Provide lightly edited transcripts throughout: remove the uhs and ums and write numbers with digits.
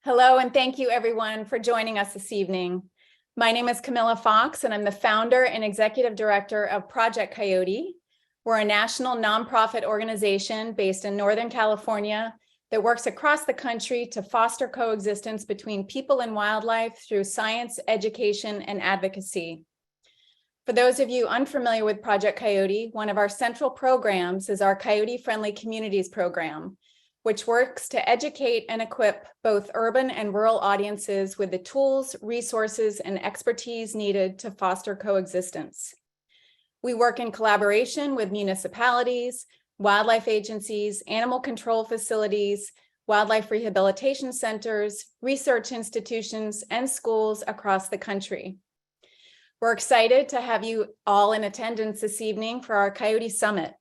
Hello, and thank you everyone for joining us this evening. My name is Camilla Fox, and I'm the founder and executive director of Project Coyote. We're a national nonprofit organization based in Northern California that works across the country to foster coexistence between people and wildlife through science, education, and advocacy. For those of you unfamiliar with Project Coyote, one of our central programs is our Coyote Friendly Communities program, which works to educate and equip both urban and rural audiences with the tools, resources, and expertise needed to foster coexistence. We work in collaboration with municipalities, wildlife agencies, animal control facilities, wildlife rehabilitation centers, research institutions, and schools across the country. We're excited to have you all in attendance this evening for our Coyote Summit,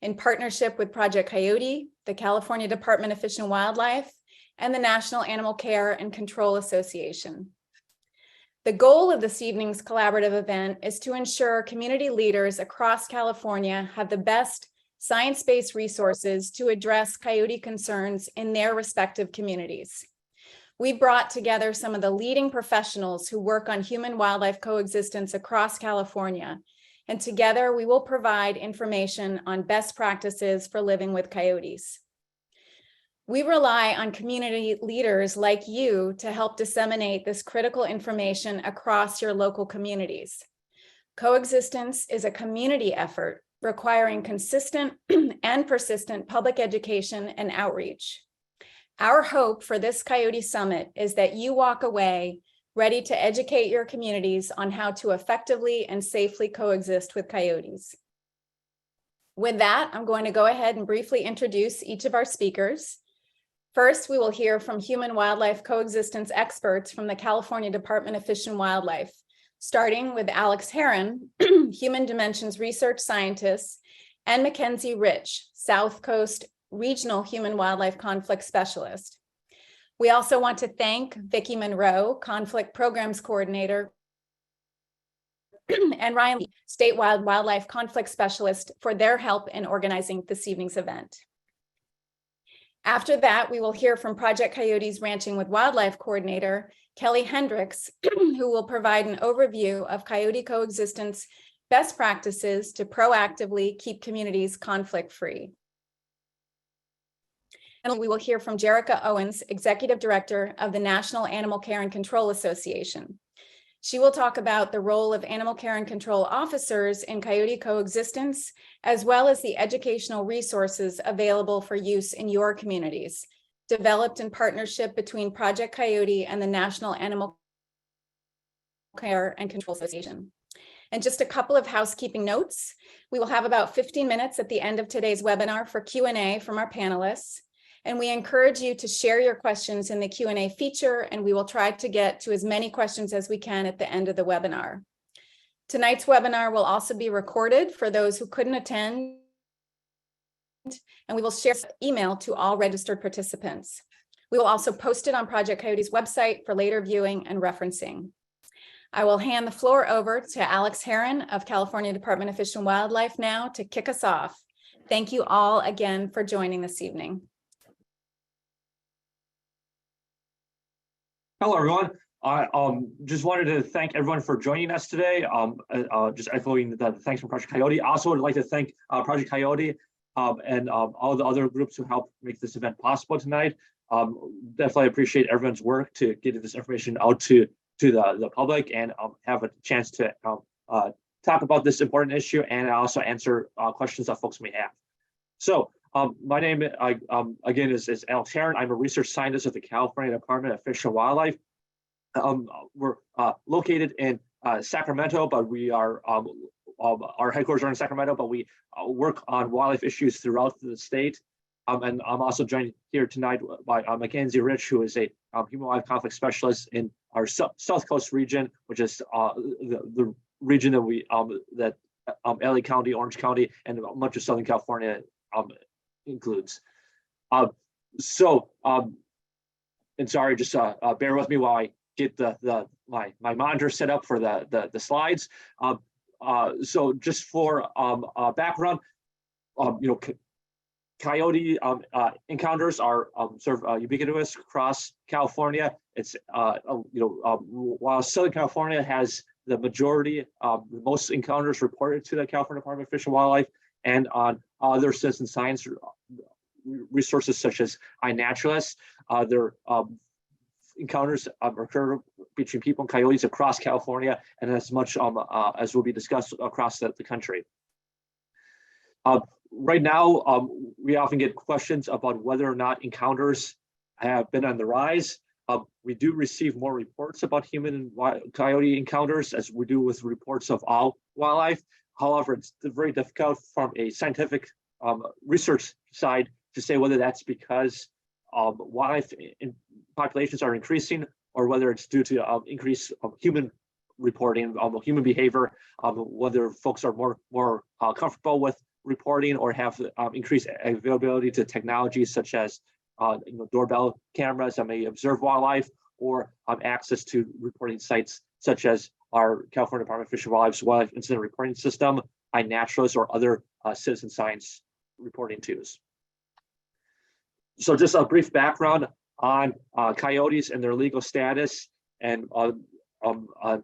in partnership with Project Coyote, the California Department of Fish and Wildlife, and the National Animal Care and Control Association. The goal of this evening's collaborative event is to ensure community leaders across California have the best science-based resources to address coyote concerns in their respective communities. We brought together some of the leading professionals who work on human-wildlife coexistence across California, and together we will provide information on best practices for living with coyotes. We rely on community leaders like you to help disseminate this critical information across your local communities. Coexistence is a community effort requiring consistent and persistent public education and outreach. Our hope for this Coyote Summit is that you walk away ready to educate your communities on how to effectively and safely coexist with coyotes. With that, I'm going to go ahead and briefly introduce each of our speakers. First, we will hear from human-wildlife coexistence experts from the California Department of Fish and Wildlife, starting with Alex Herron, Human Dimensions research scientist, and Mackenzie Rich, South Coast Regional Human-Wildlife Conflict Specialist. We also want to thank Vicki Monroe, Conflict Programs Coordinator, and Ryan Lee, Statewide Wildlife Conflict Specialist, for their help in organizing this evening's event. After that, we will hear from Project Coyote's Ranching with Wildlife Coordinator, Kelly Hendricks, who will provide an overview of coyote coexistence best practices to proactively keep communities conflict-free. And we will hear from Jerica Owens, Executive Director of the National Animal Care and Control Association. She will talk about the role of animal care and control officers in coyote coexistence, as well as the educational resources available for use in your communities, developed in partnership between Project Coyote and the National Animal Care and Control Association. And just a couple of housekeeping notes. We will have about 15 minutes at the end of today's webinar for Q&A from our panelists. And we encourage you to share your questions in the Q&A feature, and we will try to get to as many questions as we can at the end of the webinar. Tonight's webinar will also be recorded for those who couldn't attend, and we will share email to all registered participants. We will also post it on Project Coyote's website for later viewing and referencing. I will hand the floor over to Alex Herron of California Department of Fish and Wildlife now to kick us off. Thank you all again for joining this evening. Hello, everyone. I just wanted to thank everyone for joining us today. Just echoing the thanks from Project Coyote. I also would like to thank Project Coyote and all the other groups who helped make this event possible tonight. Definitely appreciate everyone's work to get this information out to the public and have a chance to talk about this important issue and also answer questions that folks may have. So my name again is Alex Herron. I'm a research scientist at the California Department of Fish and Wildlife. We're located in Sacramento, but we are our headquarters are in Sacramento, but we work on wildlife issues throughout the state. And I'm also joined here tonight by Mackenzie Rich, who is a human wildlife conflict specialist in our South Coast region, which is the region that we that LA County, Orange County, and much of Southern California includes. And sorry, just bear with me while I get my monitor set up for the slides. So just for background, Coyote encounters are sort of ubiquitous across California. It's while Southern California has the majority, most encounters reported to the California Department of Fish and Wildlife, and on other citizen science resources such as iNaturalist, their encounters occur between people and coyotes across California, and as much as will be discussed across the country. Right now, we often get questions about whether or not encounters have been on the rise. We do receive more reports about human and coyote encounters as we do with reports of all wildlife. However, it's very difficult from a scientific research side to say whether that's because wildlife populations are increasing or whether it's due to increased human reporting, human behavior, whether folks are more comfortable with reporting or have increased availability to technologies such as doorbell cameras that may observe wildlife, or access to reporting sites such as our California Department of Fish and Wildlife's Wildlife Incident Reporting System, iNaturalist, or other citizen science reporting tools. So just a brief background on coyotes and their legal status and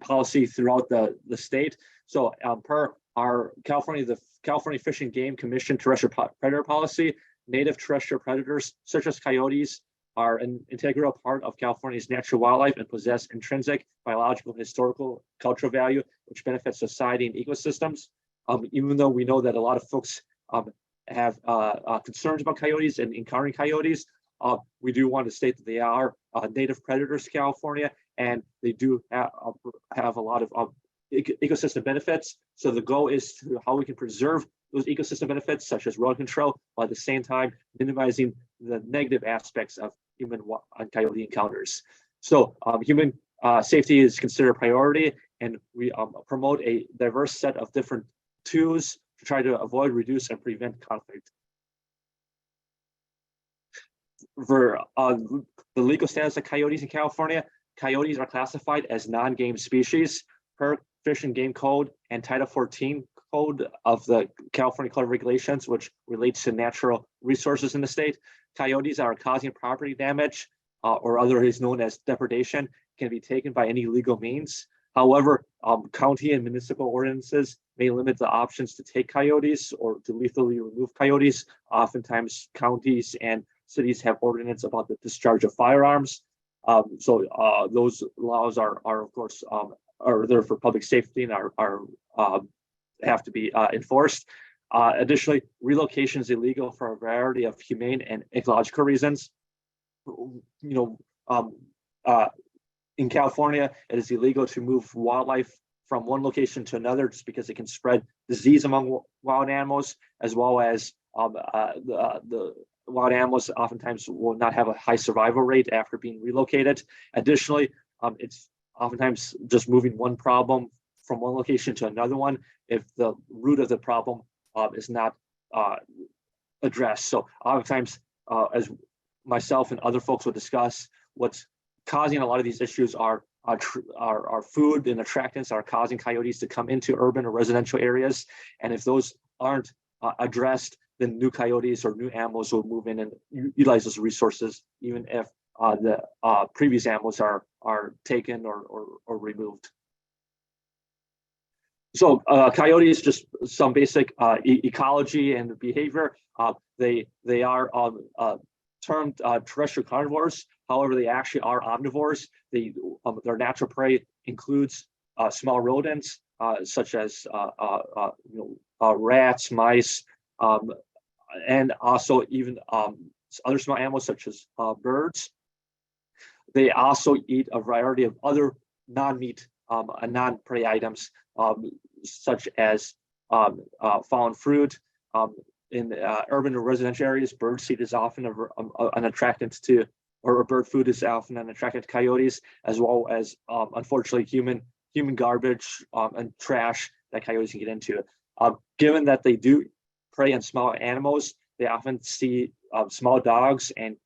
policy throughout the state. So per our the California Fish and Game Commission terrestrial predator policy, native terrestrial predators such as coyotes are an integral part of California's natural wildlife and possess intrinsic biological, historical, cultural value, which benefits society and ecosystems. Even though we know that a lot of folks have concerns about coyotes and encountering coyotes, we do want to state that they are native predators to California, and they do have a lot of ecosystem benefits. So the goal is to how we can preserve those ecosystem benefits, such as rodent control, while at the same time minimizing the negative aspects of human and coyote encounters. So human safety is considered a priority, and we promote a diverse set of different tools to try to avoid, reduce, and prevent conflict. For the legal status of coyotes in California, coyotes are classified as non-game species per Fish and Game Code and Title 14 Code of the California Code of Regulations, which relates to natural resources in the state. Coyotes are causing property damage or otherwise known as depredation can be taken by any legal means. However, county and municipal ordinances may limit the options to take coyotes or to lethally remove coyotes. Oftentimes, counties and cities have ordinance about the discharge of firearms. So those laws are of course, are there for public safety and are have to be enforced. Additionally, relocation is illegal for a variety of humane and ecological reasons. In California, it is illegal to move wildlife from one location to another just because it can spread disease among wild animals, as well as the wild animals oftentimes will not have a high survival rate after being relocated. Additionally, it's oftentimes just moving one problem from one location to another one if the root of the problem is not addressed. So oftentimes, as myself and other folks will discuss, what's causing a lot of these issues are food and attractants are causing coyotes to come into urban or residential areas. And if those aren't addressed, then new coyotes or new animals will move in and utilize those resources, even if the previous animals are taken or removed. So coyotes, just some basic ecology and behavior. They are termed terrestrial carnivores. However, they actually are omnivores. Their natural prey includes small rodents such as rats, mice, and also even other small animals such as birds. They also eat a variety of other non-meat and non-prey items, such as fallen fruit. In urban or residential areas, bird seed is often an attractant to, or bird food is often an attractant to coyotes, as well as unfortunately human garbage and trash that coyotes can get into. Given that they do prey on small animals, they often see small dogs and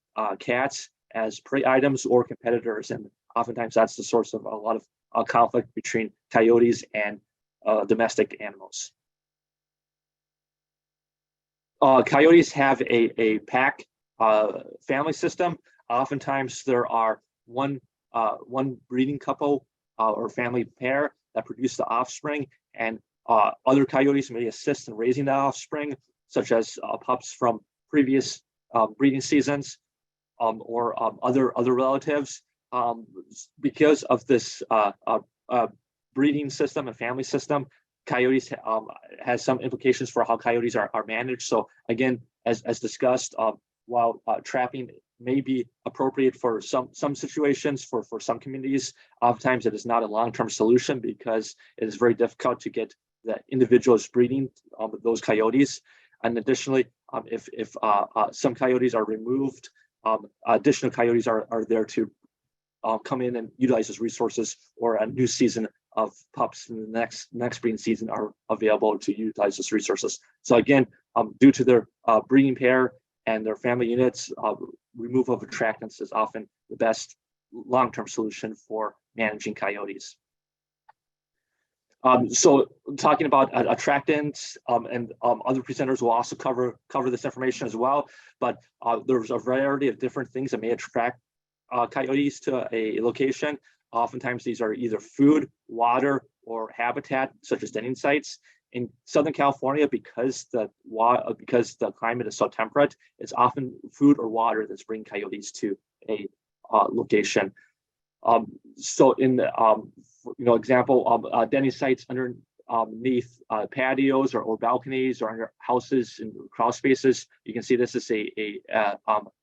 cats as prey items or competitors, and oftentimes that's the source of a lot of conflict between coyotes and domestic animals. Coyotes have a pack family system. Oftentimes there are one breeding couple or family pair that produce the offspring, and other coyotes may assist in raising the offspring, such as pups from previous breeding seasons or other relatives. Because of this breeding system and family system, coyotes has some implications for how coyotes are managed. So again, as discussed, while trapping may be appropriate for some situations, for some communities, oftentimes it is not a long-term solution because it is very difficult to get the individuals breeding those coyotes. And additionally, if some coyotes are removed, additional coyotes are there to come in and utilize those resources, or a new season of pups in the next breeding season are available to utilize those resources. So again, due to their breeding pair and their family units, removal of attractants is often the best long-term solution for managing coyotes. So talking about attractants, and other presenters will also cover this information as well, but there's a variety of different things that may attract coyotes to a location. Oftentimes these are either food, water, or habitat, such as denning sites. In Southern California, because the climate is so temperate, it's often food or water that's bringing coyotes to a location. So in the example, denning sites underneath patios or balconies or under houses and crawl spaces, you can see this is in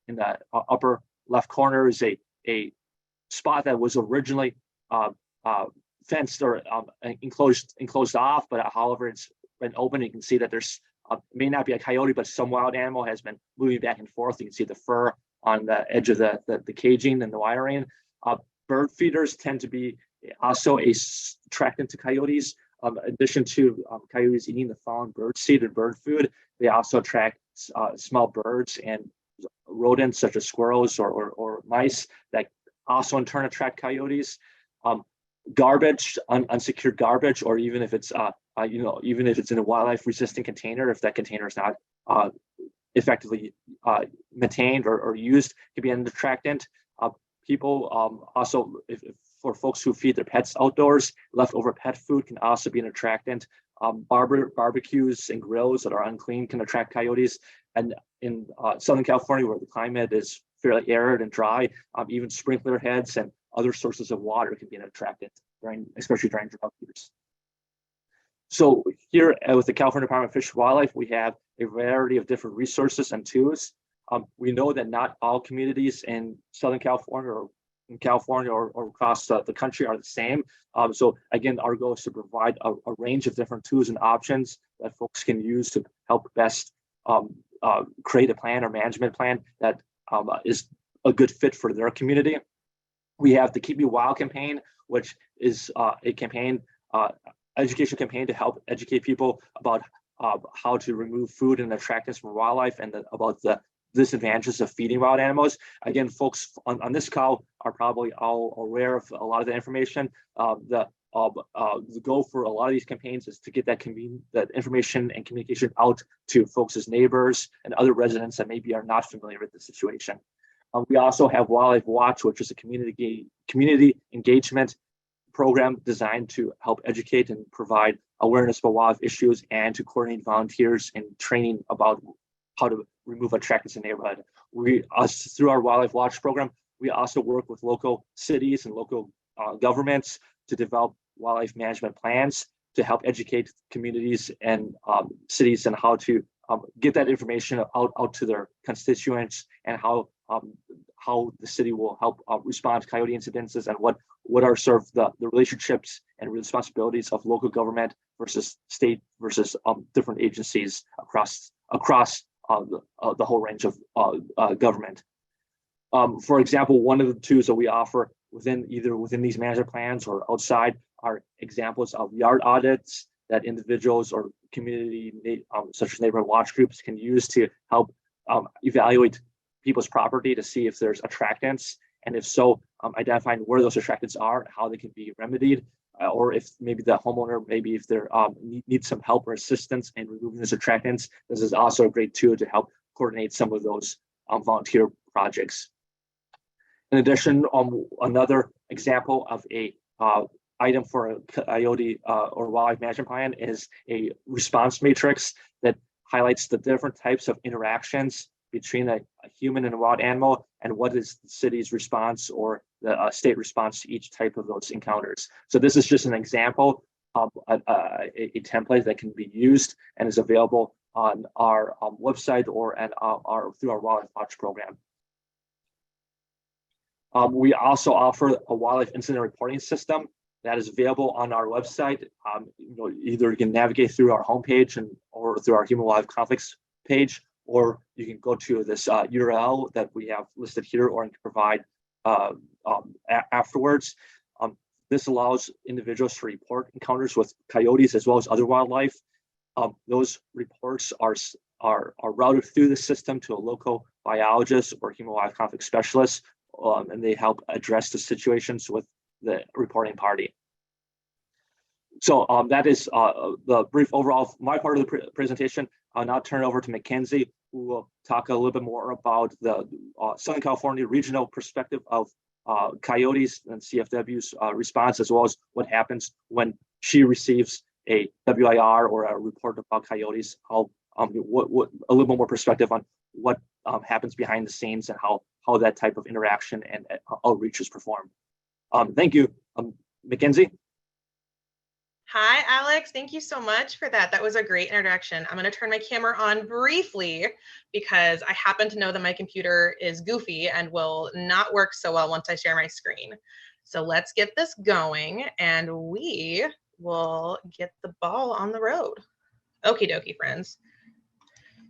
the upper left corner is a spot that was originally fenced or enclosed off, but however it's been open. You can see that there's may not be a coyote, but some wild animal has been moving back and forth. You can see the fur on the edge of the caging and the wiring. Bird feeders tend to be also a attractant to coyotes. In addition to coyotes eating the fallen bird seed and bird food, they also attract small birds and rodents such as squirrels or mice that also in turn attract coyotes. Garbage, unsecured garbage, or even if it's even if it's in a wildlife resistant container, if that container is not effectively maintained or used, can be an attractant. People also, for folks who feed their pets outdoors, leftover pet food can also be an attractant. Barbecues and grills that are unclean can attract coyotes. And in Southern California, where the climate is fairly arid and dry, even sprinkler heads and other sources of water can be an attractant, especially during drought years. So here with the California Department of Fish and Wildlife, we have a variety of different resources and tools. We know that not all communities in Southern California or across the country are the same. So again, our goal is to provide a range of different tools and options that folks can use to help best create a plan or management plan that is a good fit for their community. We have the Keep Me Wild campaign, which is a campaign, education campaign to help educate people about how to remove food and attractants from wildlife and about the disadvantages of feeding wild animals. Again, folks on this call are probably all aware of a lot of the information. The goal for a lot of these campaigns is to get that information and communication out to folks as neighbors and other residents that maybe are not familiar with the situation. We also have Wildlife Watch, which is a community engagement program designed to help educate and provide awareness about wildlife issues and to coordinate volunteers and training about how to remove attractants in the neighborhood. Through our Wildlife Watch program, we also work with local cities and local governments to develop wildlife management plans to help educate communities and cities on how to get that information out to their constituents and how the city will help respond to coyote incidences and what are sort of the relationships and responsibilities of local government versus state versus different agencies across the whole range of government. For example, one of the tools that we offer within these management plans or outside are examples of yard audits that individuals or community such as neighborhood watch groups can use to help evaluate people's property to see if there's attractants, and if so, identifying where those attractants are and how they can be remedied. or if maybe the homeowner, maybe if they're need some help or assistance in removing those attractants, this is also a great tool to help coordinate some of those volunteer projects. In addition, another example of a item for a coyote or wildlife management plan is a response matrix that highlights the different types of interactions between a human and a wild animal, and what is the city's response or the state response to each type of those encounters. So this is just an example of a template that can be used and is available on our website or through our Wildlife Watch program. We also offer a wildlife incident reporting system that is available on our website. Either you can navigate through our homepage or through our human wildlife conflicts page, or you can go to this URL that we have listed here, or you can provide afterwards. This allows individuals to report encounters with coyotes as well as other wildlife. Those reports are routed through the system to a local biologist or human wildlife conflict specialist, and they help address the situations with the reporting party. So that is the brief overall of my part of the presentation. I'll now turn it over to Mackenzie, who will talk a little bit more about the Southern California regional perspective of coyotes and CFW's response, as well as what happens when she receives a WIR or a report about coyotes. What a little bit more perspective on what happens behind the scenes and how that type of interaction and outreach is performed. Thank you, Mackenzie. Hi, Alex. Thank you so much for that. That was a great introduction. I'm going to turn my camera on briefly because I happen to know that my computer is goofy and will not work so well once I share my screen. So let's get this going and we will get the ball on the road. Okie dokie, friends.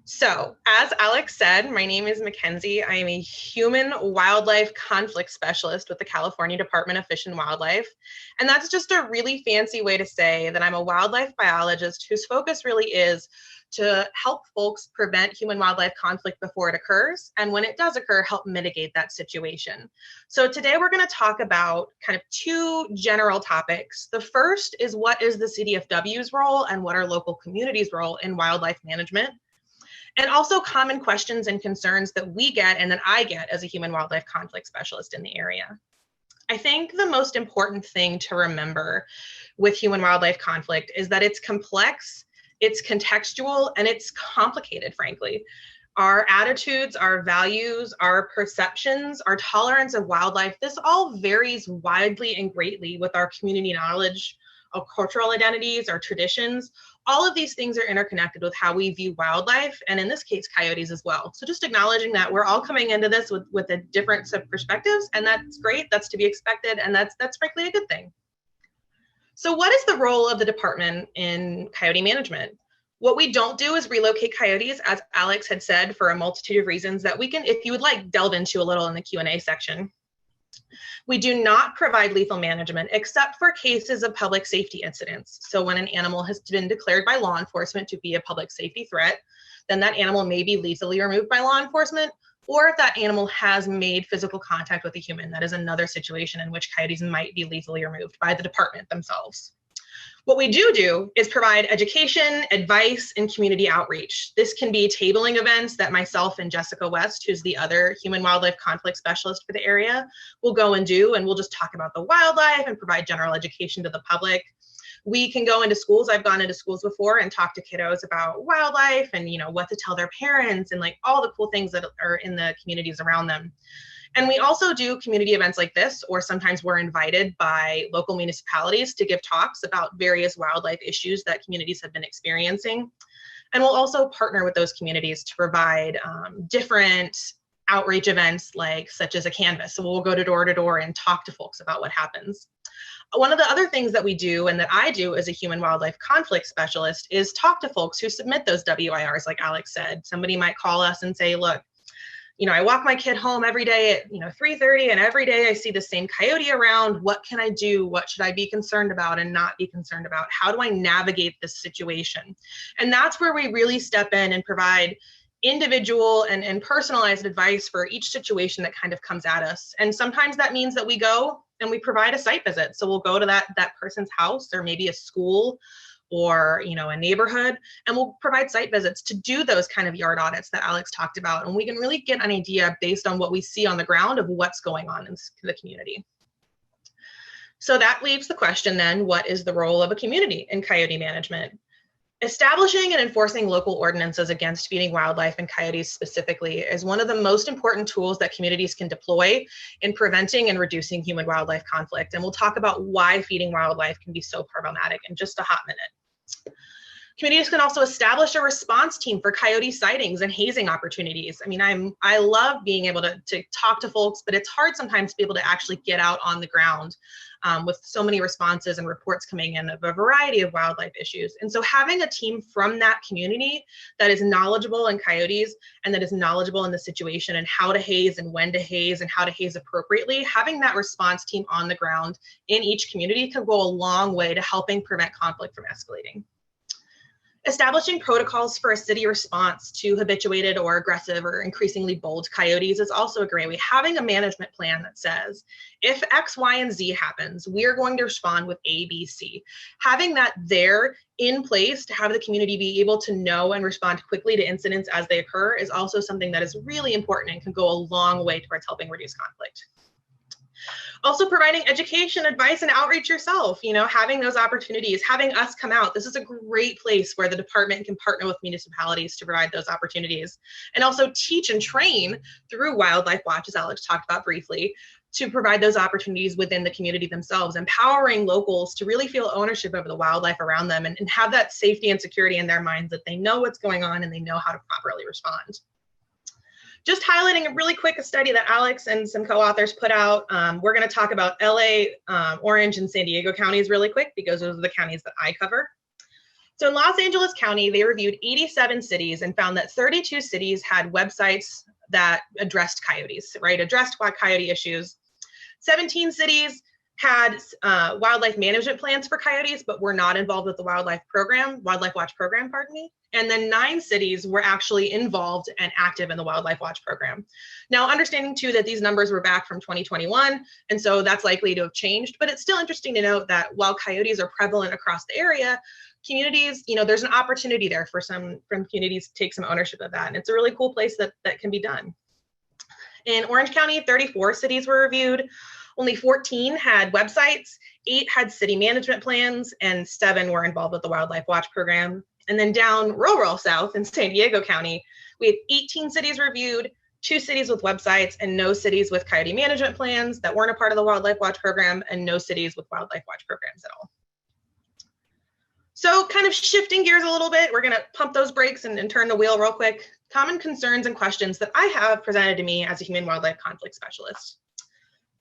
So, as Alex said, my name is Mackenzie. I am a human wildlife conflict specialist with the California Department of Fish and Wildlife. And that's just a really fancy way to say that I'm a wildlife biologist whose focus really is to help folks prevent human-wildlife conflict before it occurs, and when it does occur, help mitigate that situation. So today we're going to talk about kind of two general topics. The first is what is the CDFW's role and what are local communities' role in wildlife management, and also common questions and concerns that we get and that I get as a human-wildlife conflict specialist in the area. I think the most important thing to remember with human-wildlife conflict is that it's complex, it's contextual, and it's complicated, frankly. Our attitudes, our values, our perceptions, our tolerance of wildlife, this all varies widely and greatly with our community knowledge, our cultural identities, our traditions. All of these things are interconnected with how we view wildlife, and in this case, coyotes as well. So just acknowledging that we're all coming into this with a different set of perspectives, and that's great, that's to be expected, and that's frankly a good thing. So what is the role of the department in coyote management? What we don't do is relocate coyotes, as Alex had said, for a multitude of reasons that we can, if you would like, delve into a little in the Q&A section. We do not provide lethal management except for cases of public safety incidents. So when an animal has been declared by law enforcement to be a public safety threat, then that animal may be lethally removed by law enforcement, or if that animal has made physical contact with a human, that is another situation in which coyotes might be lethally removed by the department themselves. What we do is provide education, advice, and community outreach. This can be tabling events that myself and Jessica West, who's the other human-wildlife conflict specialist for the area, will go and do, and we'll just talk about the wildlife and provide general education to the public. We can go into schools. I've gone into schools before and talked to kiddos about wildlife and what to tell their parents and like all the cool things that are in the communities around them. And we also do community events like this, or sometimes we're invited by local municipalities to give talks about various wildlife issues that communities have been experiencing. And we'll also partner with those communities to provide different outreach events such as a canvas. So we'll go to door and talk to folks about what happens. One of the other things that we do and that I do as a human wildlife conflict specialist is talk to folks who submit those WIRs, like Alex said. Somebody might call us and say, look, I walk my kid home every day at 3:30, and every day I see the same coyote around. What can I do? What should I be concerned about and not be concerned about? How do I navigate this situation? And that's where we really step in and provide individual and personalized advice for each situation that kind of comes at us. And sometimes that means that we go and we provide a site visit. So we'll go to that person's house, or maybe a school, or a neighborhood, and we'll provide site visits to do those kind of yard audits that Alex talked about. And we can really get an idea based on what we see on the ground of what's going on in the community. So that leaves the question then, what is the role of a community in coyote management? Establishing and enforcing local ordinances against feeding wildlife and coyotes specifically is one of the most important tools that communities can deploy in preventing and reducing human-wildlife conflict. And we'll talk about why feeding wildlife can be so problematic in just a hot minute. Communities can also establish a response team for coyote sightings and hazing opportunities. I mean, I love being able to talk to folks, but it's hard sometimes to be able to actually get out on the ground with so many responses and reports coming in of a variety of wildlife issues. And so having a team from that community that is knowledgeable in coyotes and that is knowledgeable in the situation and how to haze and when to haze and how to haze appropriately, having that response team on the ground in each community can go a long way to helping prevent conflict from escalating. Establishing protocols for a city response to habituated or aggressive or increasingly bold coyotes is also a great way. Having a management plan that says, if X, Y, and Z happens, we are going to respond with A, B, C. Having that there in place to have the community be able to know and respond quickly to incidents as they occur is also something that is really important and can go a long way towards helping reduce conflict. Also providing education, advice, and outreach yourself, having those opportunities, having us come out. This is a great place where the department can partner with municipalities to provide those opportunities, and also teach and train through Wildlife Watch, as Alex talked about briefly, to provide those opportunities within the community themselves, empowering locals to really feel ownership over the wildlife around them and have that safety and security in their minds, that they know what's going on and they know how to properly respond. Just highlighting a really quick study that Alex and some co-authors put out. We're going to talk about LA, Orange, and San Diego counties really quick because those are the counties that I cover. So in Los Angeles County, they reviewed 87 cities and found that 32 cities had websites that addressed coyotes, right? Addressed coyote issues. 17 cities had wildlife management plans for coyotes, but were not involved with the Wildlife Watch program, pardon me. And then 9 cities were actually involved and active in the Wildlife Watch program. Now, understanding too that these numbers were back from 2021, and so that's likely to have changed, but it's still interesting to note that while coyotes are prevalent across the area, communities, there's an opportunity there for some communities to take some ownership of that. And it's a really cool place that can be done. In Orange County, 34 cities were reviewed. Only 14 had websites, 8 had city management plans, and 7 were involved with the Wildlife Watch program. And then down rural south in San Diego County, we had 18 cities reviewed, 2 cities with websites, and no cities with coyote management plans that weren't a part of the Wildlife Watch program, and no cities with Wildlife Watch programs at all. So kind of shifting gears a little bit, we're going to pump those brakes and turn the wheel real quick. Common concerns and questions that I have presented to me as a human-wildlife conflict specialist.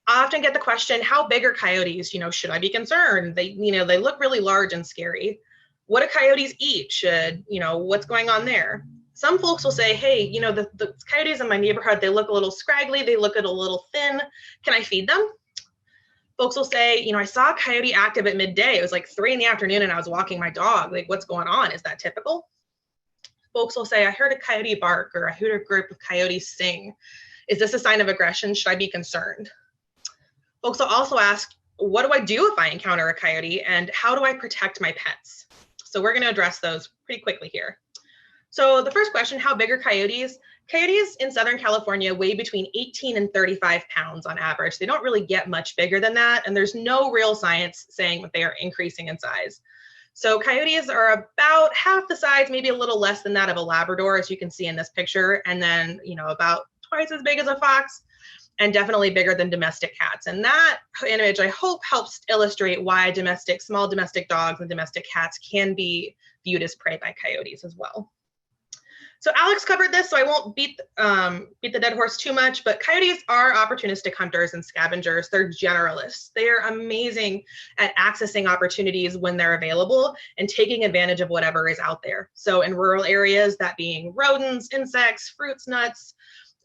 I often get the question, how big are coyotes? Should I be concerned? They look really large and scary. What do coyotes eat? What's going on there? Some folks will say, hey, the coyotes in my neighborhood, they look a little scraggly. They look a little thin. Can I feed them? Folks will say, I saw a coyote active at midday. It was like 3 in the afternoon and I was walking my dog. Like, what's going on? Is that typical? Folks will say, I heard a coyote bark, or I heard a group of coyotes sing. Is this a sign of aggression? Should I be concerned? Folks will also ask, what do I do if I encounter a coyote, and how do I protect my pets? So we're going to address those pretty quickly here. So the first question, how big are coyotes? Coyotes in Southern California weigh between 18 and 35 pounds on average. They don't really get much bigger than that, and there's no real science saying that they are increasing in size. So coyotes are about half the size, maybe a little less than that of a Labrador, as you can see in this picture, and then about twice as big as a fox, and definitely bigger than domestic cats. And that image, I hope, helps illustrate why small domestic dogs and domestic cats can be viewed as prey by coyotes as well. So Alex covered this, so I won't beat the dead horse too much, but coyotes are opportunistic hunters and scavengers. They're generalists. They are amazing at accessing opportunities when they're available and taking advantage of whatever is out there. So in rural areas, that being rodents, insects, fruits, nuts,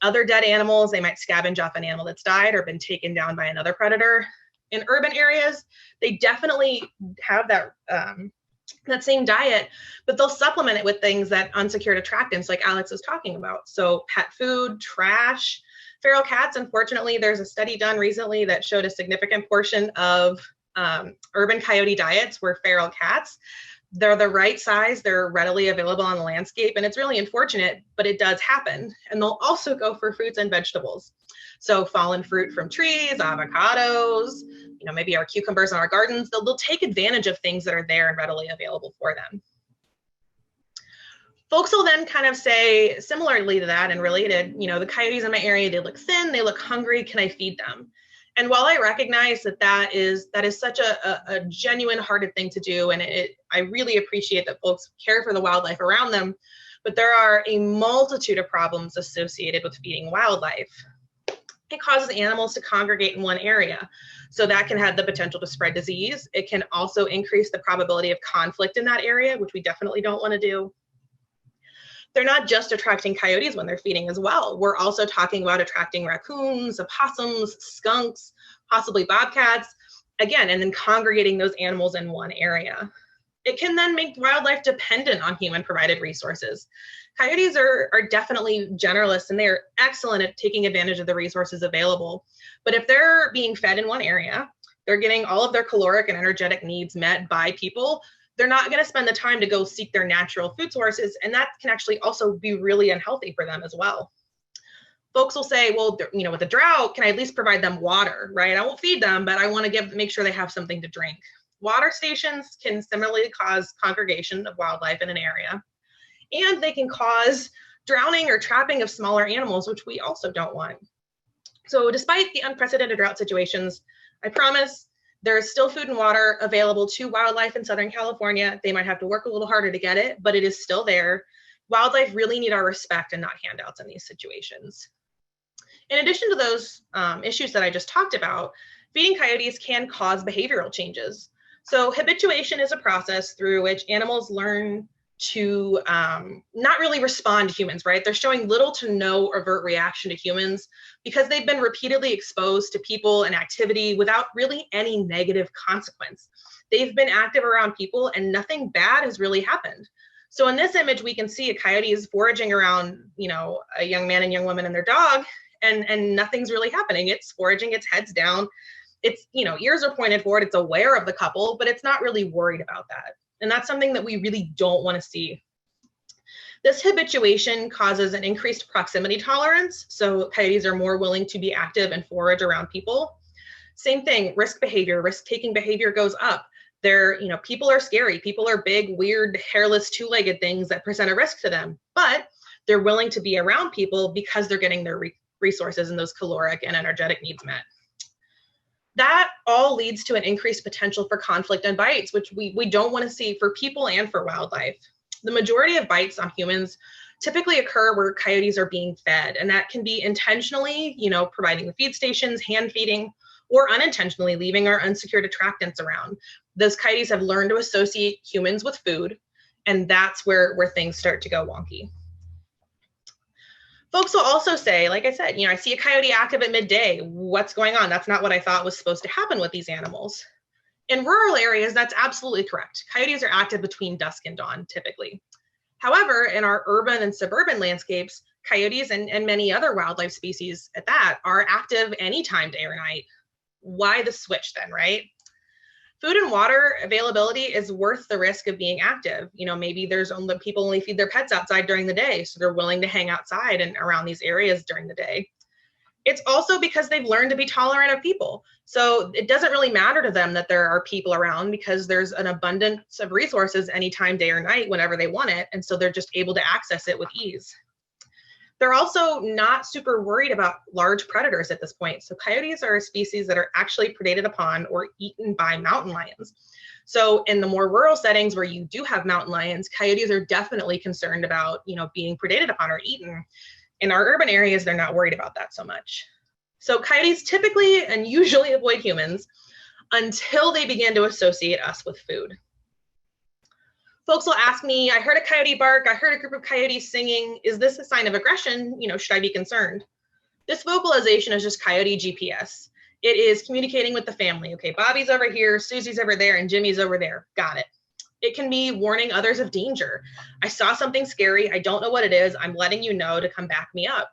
other dead animals, they might scavenge off an animal that's died or been taken down by another predator. In urban areas, they definitely have that that same diet, but they'll supplement it with things that unsecured attractants like Alex is talking about. So pet food, trash, feral cats. Unfortunately, there's a study done recently that showed a significant portion of urban coyote diets were feral cats. They're the right size, they're readily available on the landscape, and it's really unfortunate, but it does happen. And they'll also go for fruits and vegetables. So fallen fruit from trees, avocados, maybe our cucumbers in our gardens, they'll take advantage of things that are there and readily available for them. Folks will then kind of say, similarly to that and related, the coyotes in my area, they look thin, they look hungry, can I feed them? And while I recognize that is such a genuine hearted thing to do, and I really appreciate that folks care for the wildlife around them, but there are a multitude of problems associated with feeding wildlife. It causes animals to congregate in one area. So that can have the potential to spread disease. It can also increase the probability of conflict in that area, which we definitely don't want to do. They're not just attracting coyotes when they're feeding as well. We're also talking about attracting raccoons, opossums, skunks, possibly bobcats, again, and then congregating those animals in one area. It can then make wildlife dependent on human provided resources. Coyotes are definitely generalists, and they're excellent at taking advantage of the resources available. But if they're being fed in one area, they're getting all of their caloric and energetic needs met by people, they're not going to spend the time to go seek their natural food sources, and that can actually also be really unhealthy for them as well. Folks will say, well, with the drought, can I at least provide them water, right? I won't feed them, but I want to make sure they have something to drink. Water stations can similarly cause congregation of wildlife in an area, and they can cause drowning or trapping of smaller animals, which we also don't want. So despite the unprecedented drought situations, I promise there is still food and water available to wildlife in Southern California. They might have to work a little harder to get it, but it is still there. Wildlife really need our respect and not handouts in these situations. In addition to those issues that I just talked about, feeding coyotes can cause behavioral changes. So habituation is a process through which animals learn to not really respond to humans, right? They're showing little to no overt reaction to humans because they've been repeatedly exposed to people and activity without really any negative consequence. They've been active around people and nothing bad has really happened. So in this image, we can see a coyote is foraging around, a young man and young woman and their dog, and nothing's really happening. It's foraging, its head's down. It's, ears are pointed forward. It's aware of the couple, but it's not really worried about that. And that's something that we really don't want to see. This habituation causes an increased proximity tolerance. So coyotes are more willing to be active and forage around people. Same thing, risk-taking behavior goes up. People are scary. People are big, weird, hairless, two-legged things that present a risk to them, but they're willing to be around people because they're getting their resources and those caloric and energetic needs met. That all leads to an increased potential for conflict and bites, which we don't want to see for people and for wildlife. The majority of bites on humans typically occur where coyotes are being fed, and that can be intentionally, providing the feed stations, hand feeding, or unintentionally leaving our unsecured attractants around. Those coyotes have learned to associate humans with food, and that's where things start to go wonky. Folks will also say, like I said, I see a coyote active at midday. What's going on? That's not what I thought was supposed to happen with these animals. In rural areas, that's absolutely correct. Coyotes are active between dusk and dawn, typically. However, in our urban and suburban landscapes, coyotes and many other wildlife species at that are active anytime, day or night. Why the switch then, right? Food and water availability is worth the risk of being active. Maybe people only feed their pets outside during the day, so they're willing to hang outside and around these areas during the day. It's also because they've learned to be tolerant of people. So it doesn't really matter to them that there are people around because there's an abundance of resources anytime, day or night, whenever they want it. And so they're just able to access it with ease. They're also not super worried about large predators at this point. So coyotes are a species that are actually predated upon or eaten by mountain lions. So in the more rural settings where you do have mountain lions, coyotes are definitely concerned about, being predated upon or eaten. In our urban areas, they're not worried about that so much. So coyotes typically and usually avoid humans until they begin to associate us with food. Folks will ask me, I heard a coyote bark, I heard a group of coyotes singing. Is this a sign of aggression? Should I be concerned? This vocalization is just coyote GPS. It is communicating with the family. Okay, Bobby's over here, Susie's over there, and Jimmy's over there. Got it. It can be warning others of danger. I saw something scary. I don't know what it is. I'm letting you know to come back me up.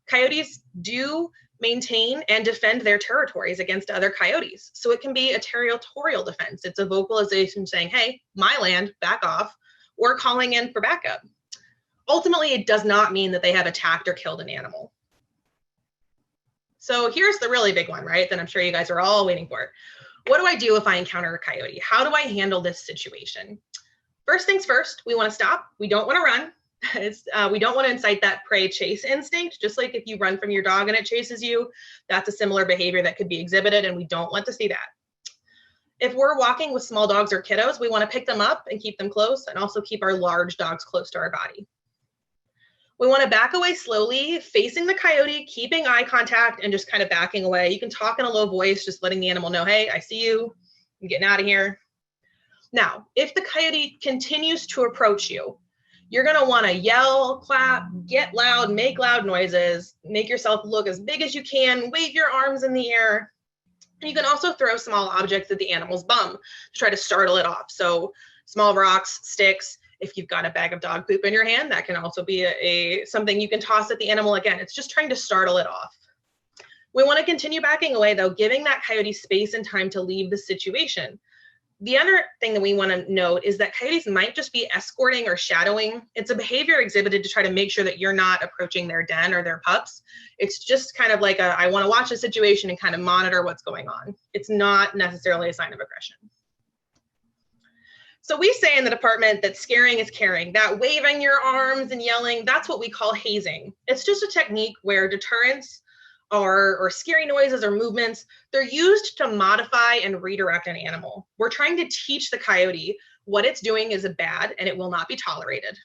Coyotes do maintain and defend their territories against other coyotes. So it can be a territorial defense. It's a vocalization saying, hey, my land, back off, or calling in for backup. Ultimately, it does not mean that they have attacked or killed an animal. So here's the really big one, right? That I'm sure you guys are all waiting for. What do I do if I encounter a coyote? How do I handle this situation? First things first, we want to stop. We don't want to run. We don't want to incite that prey chase instinct. Just like if you run from your dog and it chases you, that's a similar behavior that could be exhibited, and we don't want to see that. If we're walking with small dogs or kiddos, we want to pick them up and keep them close, and also keep our large dogs close to our body. We want to back away slowly, facing the coyote, keeping eye contact, and just kind of backing away. You can talk in a low voice, just letting the animal know, hey, I see you, I'm getting out of here. Now, if the coyote continues to approach you, you're going to want to yell, clap, get loud, make loud noises, make yourself look as big as you can, wave your arms in the air. And you can also throw small objects at the animal's bum to try to startle it off. So small rocks, sticks. If you've got a bag of dog poop in your hand, that can also be something you can toss at the animal. Again, it's just trying to startle it off. We want to continue backing away, though, giving that coyote space and time to leave the situation. The other thing that we want to note is that coyotes might just be escorting or shadowing. It's a behavior exhibited to try to make sure that you're not approaching their den or their pups. It's just kind of like I want to watch the situation and kind of monitor what's going on. It's not necessarily a sign of aggression. So we say in the department that scaring is caring. That waving your arms and yelling, that's what we call hazing. It's just a technique where deterrence or scary noises or movements, they're used to modify and redirect an animal. We're trying to teach the coyote what it's doing is bad and it will not be tolerated.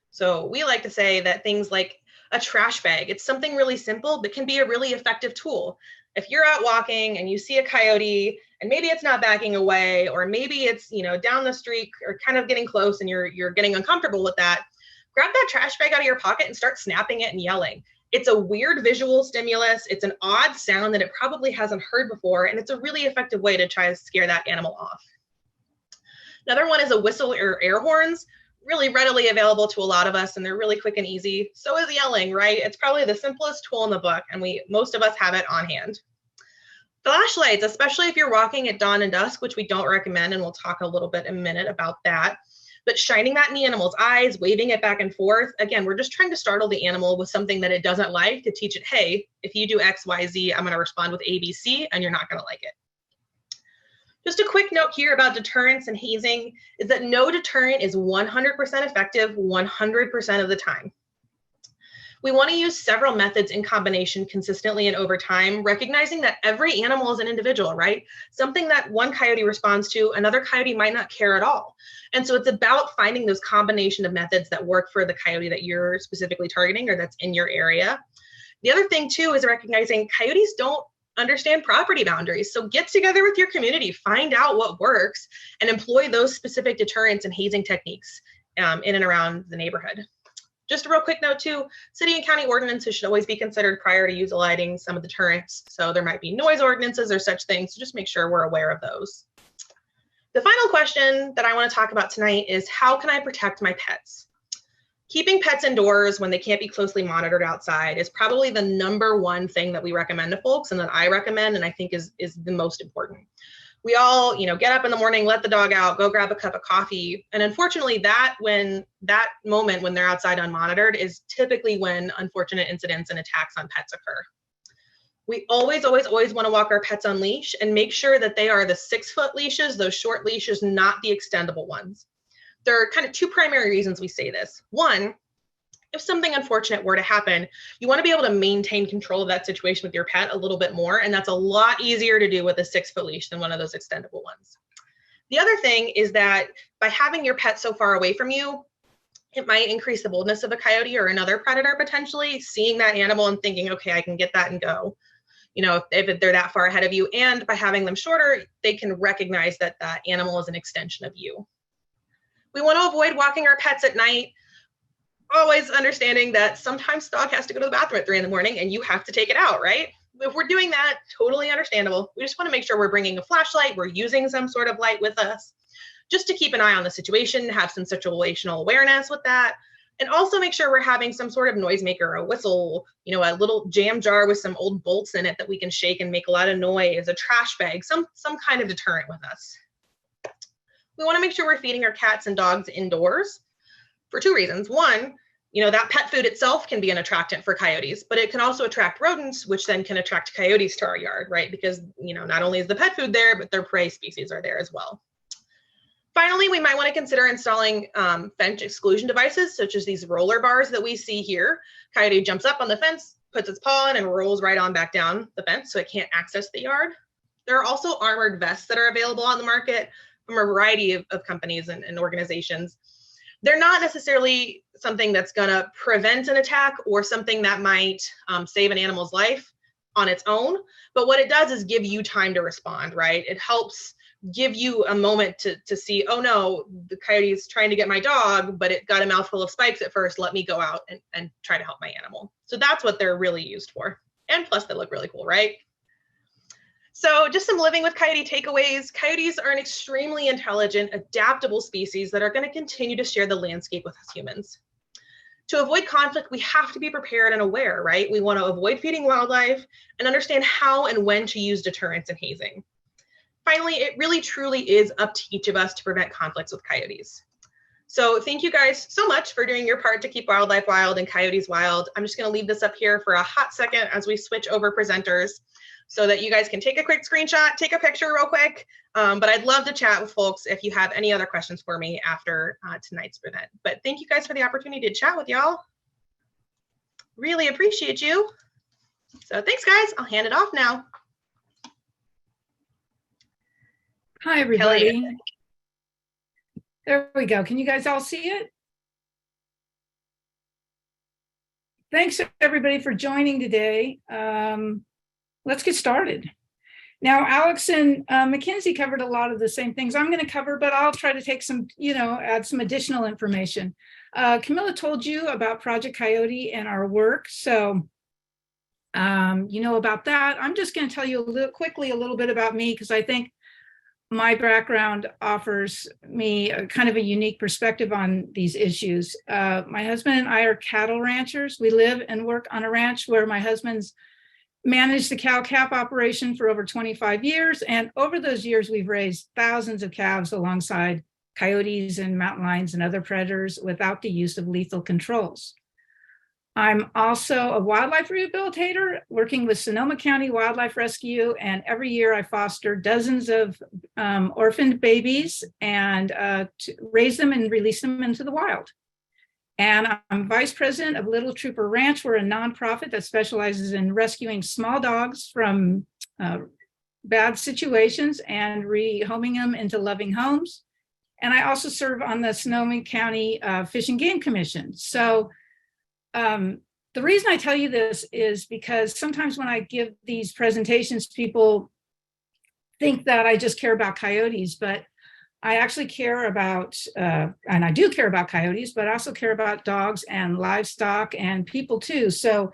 So we like to say that things like a trash bag, it's something really simple, but can be a really effective tool. If you're out walking and you see a coyote and maybe it's not backing away, or maybe it's, down the street or kind of getting close and you're getting uncomfortable with that, grab that trash bag out of your pocket and start snapping it and yelling. It's a weird visual stimulus. It's an odd sound that it probably hasn't heard before, and it's a really effective way to try to scare that animal off. Another one is a whistle or air horns, really readily available to a lot of us, and they're really quick and easy. So is yelling, right? It's probably the simplest tool in the book, and most of us have it on hand. Flashlights, especially if you're walking at dawn and dusk, which we don't recommend, and we'll talk a little bit in a minute about that. But shining that in the animal's eyes, waving it back and forth. Again, we're just trying to startle the animal with something that it doesn't like, to teach it, hey, if you do X, Y, Z, I'm going to respond with A, B, C, and you're not going to like it. Just a quick note here about deterrence and hazing is that no deterrent is 100% effective 100% of the time. We want to use several methods in combination consistently and over time, recognizing that every animal is an individual, right? Something that one coyote responds to, another coyote might not care at all. And so it's about finding those combination of methods that work for the coyote that you're specifically targeting or that's in your area. The other thing too is recognizing coyotes don't understand property boundaries. So get together with your community, find out what works, and employ those specific deterrence and hazing techniques in and around the neighborhood. Just a real quick note too, city and county ordinances should always be considered prior to utilizing some of the deterrents. So there might be noise ordinances or such things, so just make sure we're aware of those. The final question that I want to talk about tonight is, how can I protect my pets? Keeping pets indoors when they can't be closely monitored outside is probably the #1 thing that we recommend to folks, and that I recommend and I think is the most important. We all, get up in the morning, let the dog out, go grab a cup of coffee. And unfortunately, that moment when they're outside unmonitored is typically when unfortunate incidents and attacks on pets occur. We always, always, always want to walk our pets on leash and make sure that they are the 6-foot leashes, those short leashes, not the extendable ones. There are kind of 2 primary reasons we say this. One, if something unfortunate were to happen, you want to be able to maintain control of that situation with your pet a little bit more, and that's a lot easier to do with a 6-foot leash than one of those extendable ones. The other thing is that by having your pet so far away from you, it might increase the boldness of a coyote or another predator potentially, seeing that animal and thinking, okay, I can get that and go. If they're that far ahead of you, and by having them shorter, they can recognize that that animal is an extension of you. We want to avoid walking our pets at night, always understanding that sometimes the dog has to go to the bathroom at 3 in the morning and you have to take it out, right? If we're doing that, totally understandable. We just want to make sure we're bringing a flashlight, we're using some sort of light with us, just to keep an eye on the situation, have some situational awareness with that. And also make sure we're having some sort of noisemaker, a whistle, a little jam jar with some old bolts in it that we can shake and make a lot of noise, a trash bag, some kind of deterrent with us. We want to make sure we're feeding our cats and dogs indoors for two reasons. One, that pet food itself can be an attractant for coyotes, but it can also attract rodents, which then can attract coyotes to our yard, right? Because, not only is the pet food there, but their prey species are there as well. Finally, we might want to consider installing fence exclusion devices, such as these roller bars that we see here. Coyote jumps up on the fence, puts its paw in, and rolls right on back down the fence so it can't access the yard. There are also armored vests that are available on the market from a variety of companies and organizations. They're not necessarily something that's going to prevent an attack or something that might save an animal's life on its own, but what it does is give you time to respond, right? It helps give you a moment to see, oh no, the coyote is trying to get my dog, but it got a mouthful of spikes at first. Let me go out and try to help my animal. So that's what they're really used for. And plus they look really cool, right? So just some living with coyote takeaways. Coyotes are an extremely intelligent, adaptable species that are going to continue to share the landscape with us humans. To avoid conflict, we have to be prepared and aware, right? We want to avoid feeding wildlife and understand how and when to use deterrence and hazing. Finally, it really truly is up to each of us to prevent conflicts with coyotes. So thank you guys so much for doing your part to keep wildlife wild and coyotes wild. I'm just going to leave this up here for a hot second as we switch over presenters so that you guys can take a quick screenshot, take a picture real quick. But I'd love to chat with folks if you have any other questions for me after tonight's event. But thank you guys for the opportunity to chat with y'all. Really appreciate you. So thanks, guys. I'll hand it off now. Hi, everybody. There we go. Can you guys all see it? Thanks, everybody, for joining today. Let's get started. Now, Alex and Mackenzie covered a lot of the same things I'm going to cover, but I'll try to take some, add some additional information. Camilla told you about Project Coyote and our work. So, you know about that. I'm just going to tell you quickly a little bit about me, because I think my background offers me a kind of a unique perspective on these issues. My husband and I are cattle ranchers. We live and work on a ranch where my husband's managed the cow calf operation for over 25 years. And over those years, we've raised thousands of calves alongside coyotes and mountain lions and other predators without the use of lethal controls. I'm also a wildlife rehabilitator working with Sonoma County Wildlife Rescue, and every year I foster dozens of orphaned babies and to raise them and release them into the wild. And I'm vice president of Little Trooper Ranch. We're a nonprofit that specializes in rescuing small dogs from bad situations and rehoming them into loving homes. And I also serve on the Sonoma County Fish and Game Commission. So the reason I tell you this is because sometimes when I give these presentations, people think that I just care about coyotes, but I actually care about, and I do care about coyotes, but I also care about dogs and livestock and people too. So,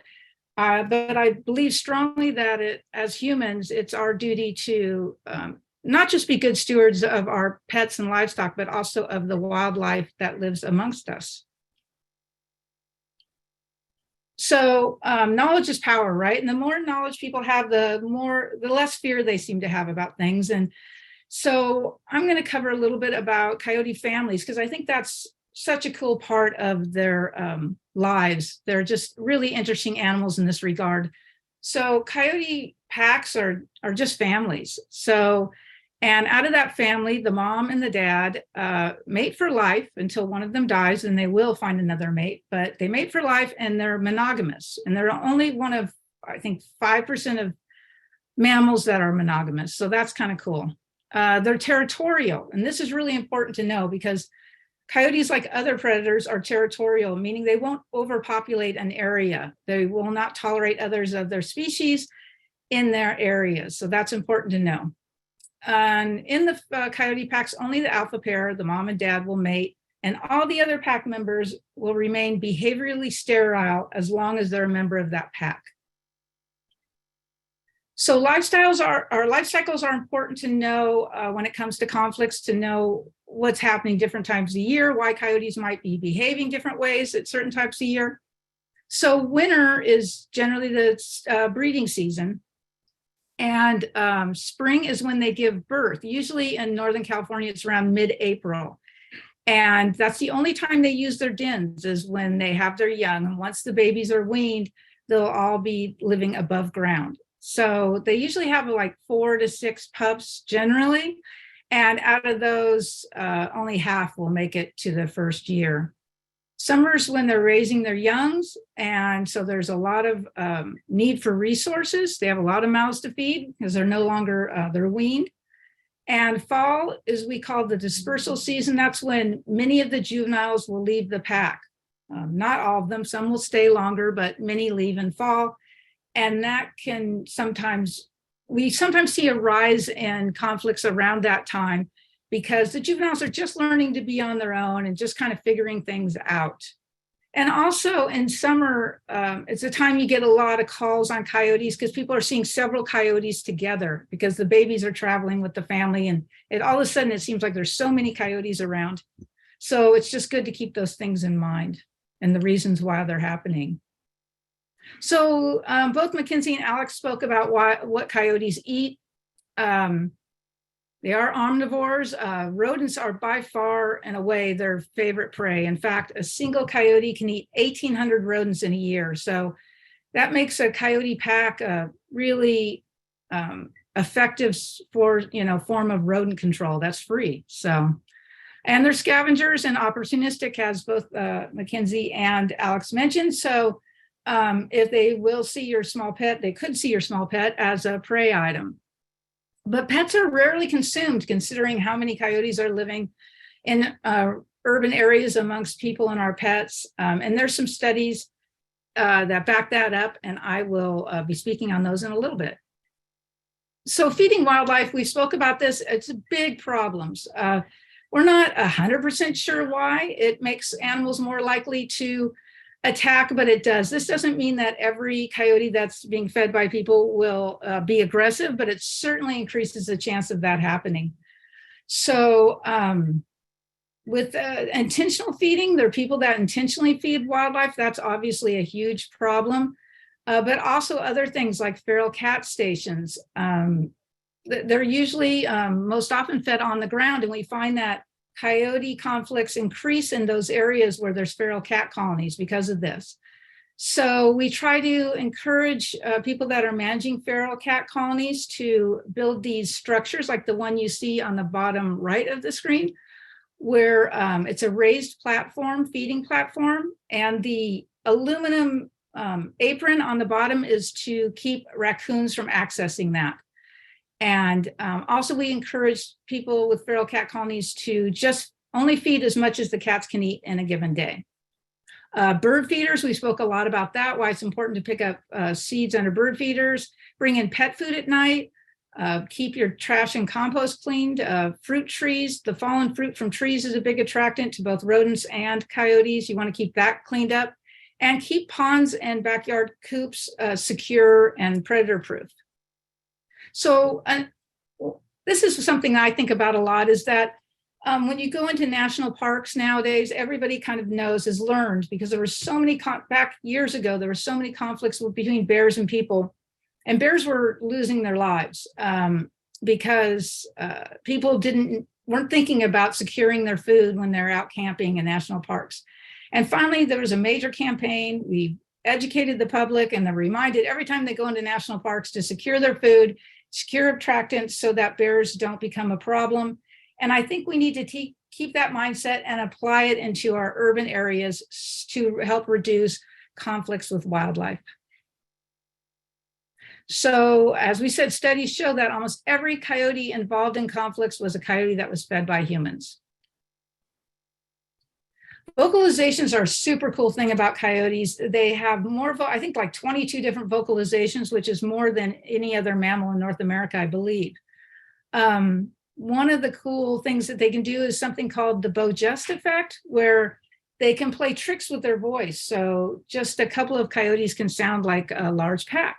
but I believe strongly that as humans, it's our duty to not just be good stewards of our pets and livestock, but also of the wildlife that lives amongst us. So knowledge is power, right? And the more knowledge people have, the less fear they seem to have about things. And so I'm going to cover a little bit about coyote families, because I think that's such a cool part of their lives. They're just really interesting animals in this regard. So coyote packs are just families. So, and out of that family, the mom and the dad mate for life until one of them dies, and they will find another mate, but they mate for life and they're monogamous. And they're only one of, I think, 5% of mammals that are monogamous. So that's kind of cool. They're territorial. And this is really important to know because coyotes, like other predators, are territorial, meaning they won't overpopulate an area. They will not tolerate others of their species in their areas. So that's important to know. And in the coyote packs, only the alpha pair, the mom and dad, will mate, and all the other pack members will remain behaviorally sterile as long as they're a member of that pack. So life cycles are important to know when it comes to conflicts, to know what's happening different times of the year, why coyotes might be behaving different ways at certain types of year. So winter is generally the breeding season. And spring is when they give birth. Usually in Northern California, it's around mid-April. And that's the only time they use their dens is when they have their young. And once the babies are weaned, they'll all be living above ground. So they usually have like 4 to 6 pups generally. And out of those, only half will make it to the first year. Summer's when they're raising their youngs. And so there's a lot of need for resources. They have a lot of mouths to feed because they're no longer, they're weaned. And fall is we call the dispersal season. That's when many of the juveniles will leave the pack. Not all of them, some will stay longer, but many leave in fall. And that can we sometimes see a rise in conflicts around that time because the juveniles are just learning to be on their own and just kind of figuring things out. And also in summer, it's a time you get a lot of calls on coyotes because people are seeing several coyotes together because the babies are traveling with the family. And all of a sudden, it seems like there's so many coyotes around. So it's just good to keep those things in mind and the reasons why they're happening. So both Mackenzie and Alex spoke about what coyotes eat. They are omnivores. Rodents are by far and away their favorite prey. In fact, a single coyote can eat 1,800 rodents in a year. So that makes a coyote pack a really effective form of rodent control. That's free. So, and they're scavengers and opportunistic, as both Mackenzie and Alex mentioned. So if they will see your small pet, they could see your small pet as a prey item. But pets are rarely consumed considering how many coyotes are living in urban areas amongst people and our pets. And there's some studies that back that up, and I will be speaking on those in a little bit. So feeding wildlife, we spoke about this, it's big problems. We're not 100% sure why it makes animals more likely to attack, but it does. This doesn't mean that every coyote that's being fed by people will be aggressive, but it certainly increases the chance of that happening. So with intentional feeding, there are people that intentionally feed wildlife. That's obviously a huge problem, but also other things like feral cat stations. They're usually most often fed on the ground, and we find that coyote conflicts increase in those areas where there's feral cat colonies because of this. So we try to encourage people that are managing feral cat colonies to build these structures like the one you see on the bottom right of the screen, where it's a raised platform, feeding platform, and the aluminum apron on the bottom is to keep raccoons from accessing that. And also we encourage people with feral cat colonies to just only feed as much as the cats can eat in a given day. Bird feeders, we spoke a lot about that, why it's important to pick up seeds under bird feeders, bring in pet food at night, keep your trash and compost cleaned, fruit trees, the fallen fruit from trees is a big attractant to both rodents and coyotes. You want to keep that cleaned up, and keep ponds and backyard coops secure and predator proof. So this is something I think about a lot, is that when you go into national parks nowadays, everybody kind of has learned, because there were so many, back years ago, there were so many conflicts between bears and people, and bears were losing their lives because people weren't thinking about securing their food when they're out camping in national parks. And finally, there was a major campaign. We educated the public and they reminded every time they go into national parks to secure their food, secure attractants so that bears don't become a problem. And I think we need to keep that mindset and apply it into our urban areas to help reduce conflicts with wildlife. So as we said, studies show that almost every coyote involved in conflicts was a coyote that was fed by humans. Vocalizations are a super cool thing about coyotes. They have more, I think like 22 different vocalizations, which is more than any other mammal in North America, I believe. One of the cool things that they can do is something called the Bo-Just effect, where they can play tricks with their voice. So just a couple of coyotes can sound like a large pack.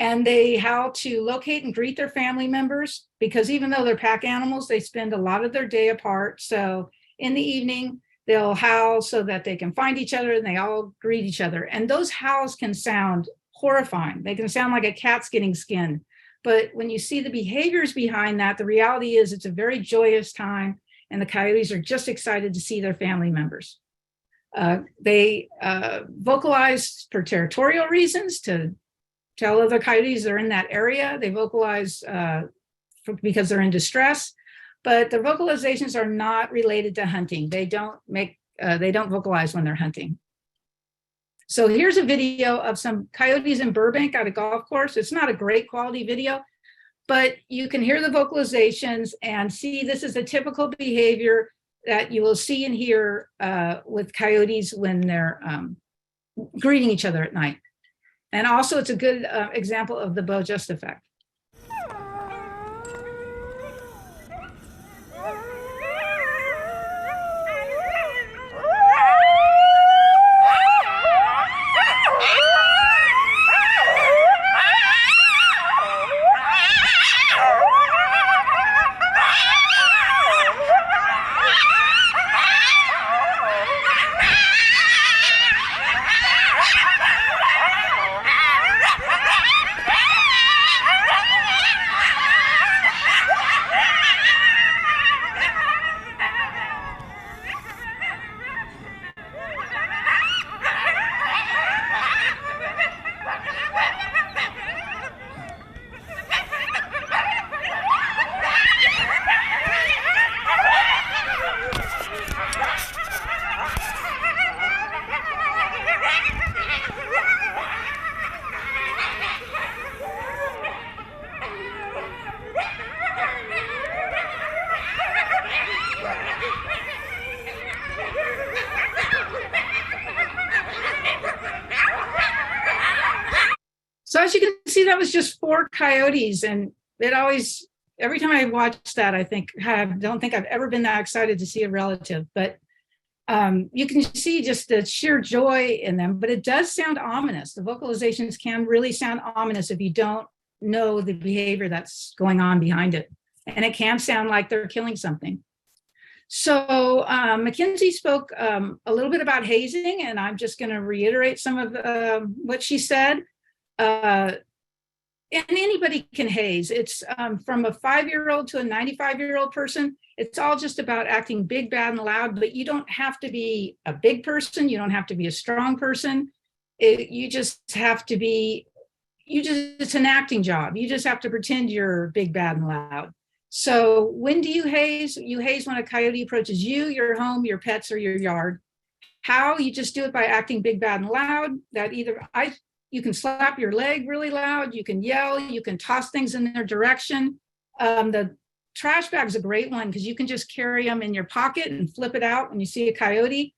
And they howl to locate and greet their family members, because even though they're pack animals, they spend a lot of their day apart. So in the evening, they'll howl so that they can find each other and they all greet each other. And those howls can sound horrifying. They can sound like a cat's getting skinned. But when you see the behaviors behind that, the reality is it's a very joyous time, and the coyotes are just excited to see their family members. They vocalize for territorial reasons, to tell other coyotes they're in that area. They vocalize because they're in distress, but the vocalizations are not related to hunting. They don't vocalize when they're hunting. So here's a video of some coyotes in Burbank at a golf course. It's not a great quality video, but you can hear the vocalizations and see this is a typical behavior that you will see and hear with coyotes when they're greeting each other at night. And also it's a good example of the Beau-Geste effect. So as you can see, that was just 4 coyotes, and it always, every time I watch that, I think, I don't think I've ever been that excited to see a relative, but you can see just the sheer joy in them, but it does sound ominous. The vocalizations can really sound ominous if you don't know the behavior that's going on behind it. And it can sound like they're killing something. So Mackenzie spoke a little bit about hazing, and I'm just going to reiterate some of what she said. And anybody can haze. It's from a 5-year-old to a 95-year-old person. It's all just about acting big, bad, and loud, but you don't have to be a big person. You don't have to be a strong person. You just have to be, it's an acting job. You just have to pretend you're big, bad, and loud. So when do you haze? You haze when a coyote approaches you, your home, your pets, or your yard. How? You just do it by acting big, bad, and loud. That you can slap your leg really loud, you can yell, you can toss things in their direction. The trash bag is a great one because you can just carry them in your pocket and flip it out when you see a coyote.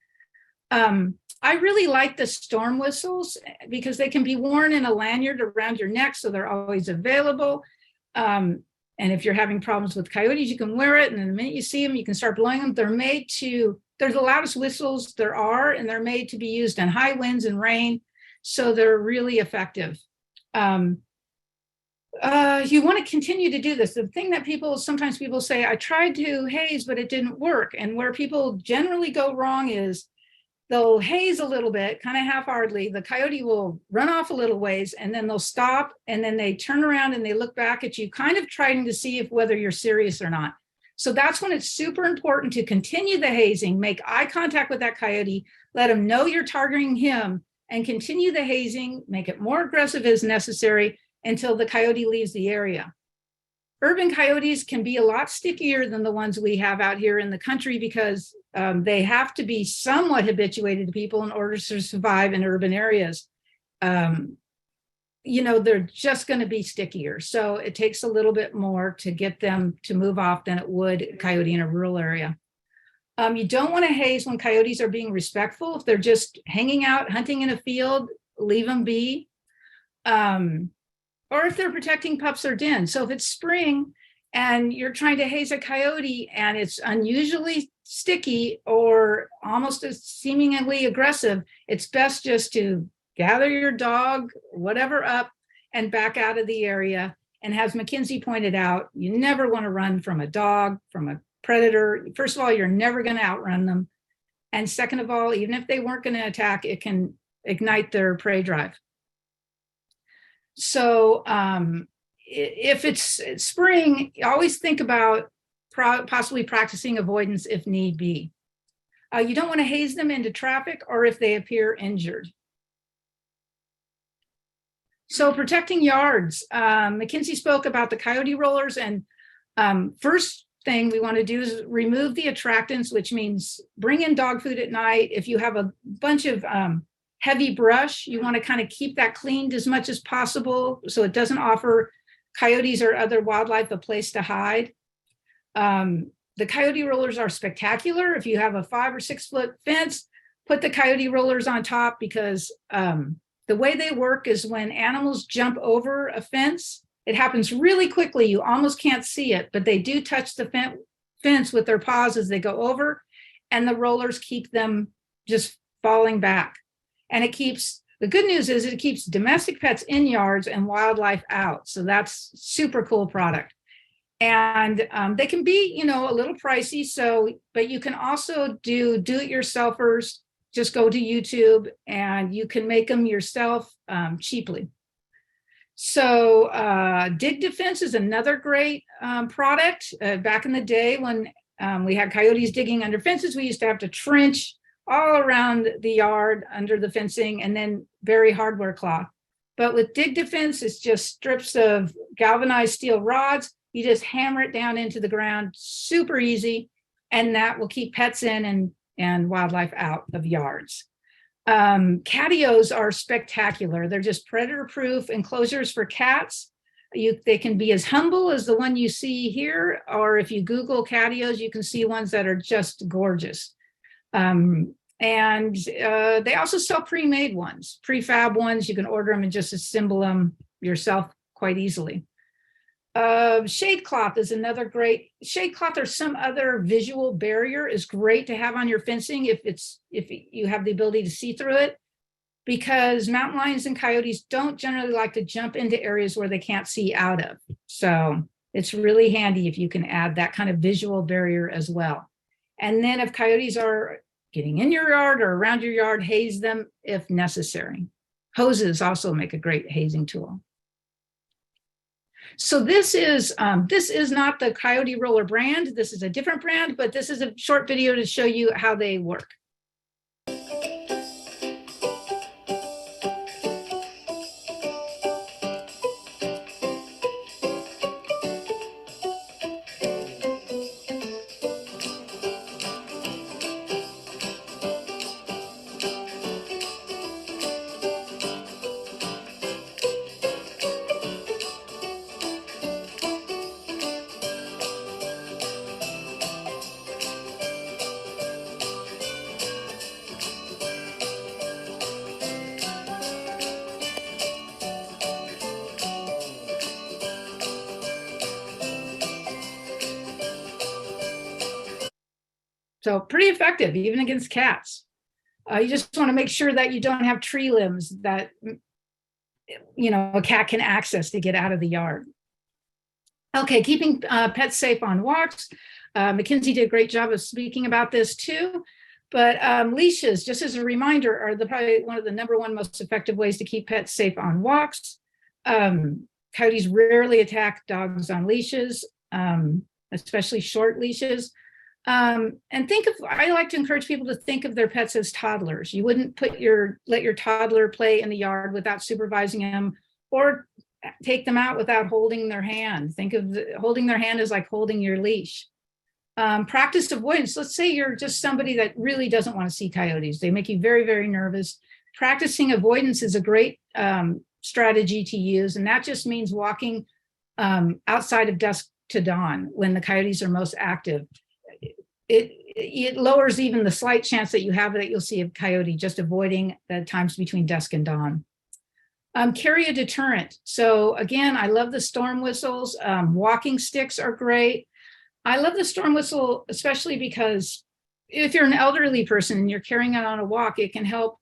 I really like the storm whistles because they can be worn in a lanyard around your neck, so they're always available. And if you're having problems with coyotes, you can wear it, and then the minute you see them, you can start blowing them. They're the loudest whistles there are, and they're made to be used in high winds and rain. So they're really effective. You want to continue to do this. The thing that sometimes people say, I tried to haze, but it didn't work. And where people generally go wrong is they'll haze a little bit, kind of half-heartedly. The coyote will run off a little ways, and then they'll stop, and then they turn around and they look back at you, kind of trying to see whether you're serious or not. So that's when it's super important to continue the hazing, make eye contact with that coyote, let him know you're targeting him, and continue the hazing, make it more aggressive as necessary until the coyote leaves the area. Urban coyotes can be a lot stickier than the ones we have out here in the country because they have to be somewhat habituated to people in order to survive in urban areas. They're just going to be stickier. So it takes a little bit more to get them to move off than it would a coyote in a rural area. You don't want to haze when coyotes are being respectful. If they're just hanging out, hunting in a field, leave them be. Or if they're protecting pups or dens. So if it's spring and you're trying to haze a coyote and it's unusually sticky or almost as seemingly aggressive, it's best just to gather your dog, whatever, up and back out of the area. And as Mackenzie pointed out, you never want to run from a dog, from a predator. First of all, you're never going to outrun them. And second of all, even if they weren't going to attack, it can ignite their prey drive. So if it's spring, always think about possibly practicing avoidance if need be. You don't want to haze them into traffic or if they appear injured. So protecting yards. Mackenzie spoke about the coyote rollers, and first thing we want to do is remove the attractants, which means bring in dog food at night. If you have a bunch of heavy brush, you want to kind of keep that cleaned as much as possible so it doesn't offer coyotes or other wildlife a place to hide. The coyote rollers are spectacular. If you have a 5 or 6 foot fence, put the coyote rollers on top, because the way they work is when animals jump over a fence, it happens really quickly. You almost can't see it, but they do touch the fence with their paws as they go over, and the rollers keep them just falling back. And the good news is it keeps domestic pets in yards and wildlife out. So that's super cool product. And they can be, a little pricey. But you can also do-it-yourselfers. Just go to YouTube and you can make them yourself cheaply. So Dig Defense is another great product. Back in the day when we had coyotes digging under fences, we used to have to trench all around the yard under the fencing and then bury hardware cloth. But with Dig Defense, it's just strips of galvanized steel rods. You just hammer it down into the ground, super easy, and that will keep pets in and wildlife out of yards. Catios are spectacular. They're just predator-proof enclosures for cats. They can be as humble as the one you see here, or if you Google catios, you can see ones that are just gorgeous. And they also sell pre-made ones, prefab ones. You can order them and just assemble them yourself quite easily. Shade cloth is another great. Shade cloth or some other visual barrier is great to have on your fencing if you have the ability to see through it, because mountain lions and coyotes don't generally like to jump into areas where they can't see out of. So it's really handy if you can add that kind of visual barrier as well. And then if coyotes are getting in your yard or around your yard, haze them if necessary. Hoses also make a great hazing tool. So this is not the Coyote Roller brand. This is a different brand, but this is a short video to show you how they work. So pretty effective, even against cats. You just want to make sure that you don't have tree limbs that, a cat can access to get out of the yard. Okay, keeping pets safe on walks. Mackenzie did a great job of speaking about this too. But leashes, just as a reminder, are probably one of the #1 most effective ways to keep pets safe on walks. Coyotes rarely attack dogs on leashes, especially short leashes. And I like to encourage people to think of their pets as toddlers. You wouldn't let your toddler play in the yard without supervising them, or take them out without holding their hand. Think of holding their hand as like holding your leash. Practice avoidance. Let's say you're just somebody that really doesn't want to see coyotes. They make you very, very nervous. Practicing avoidance is a great strategy to use. And that just means walking outside of dusk to dawn when the coyotes are most active. It lowers even the slight chance that you have that you'll see a coyote, just avoiding the times between dusk and dawn. Carry a deterrent. So again, I love the storm whistles. Walking sticks are great. I love the storm whistle, especially because if you're an elderly person and you're carrying it on a walk, it can help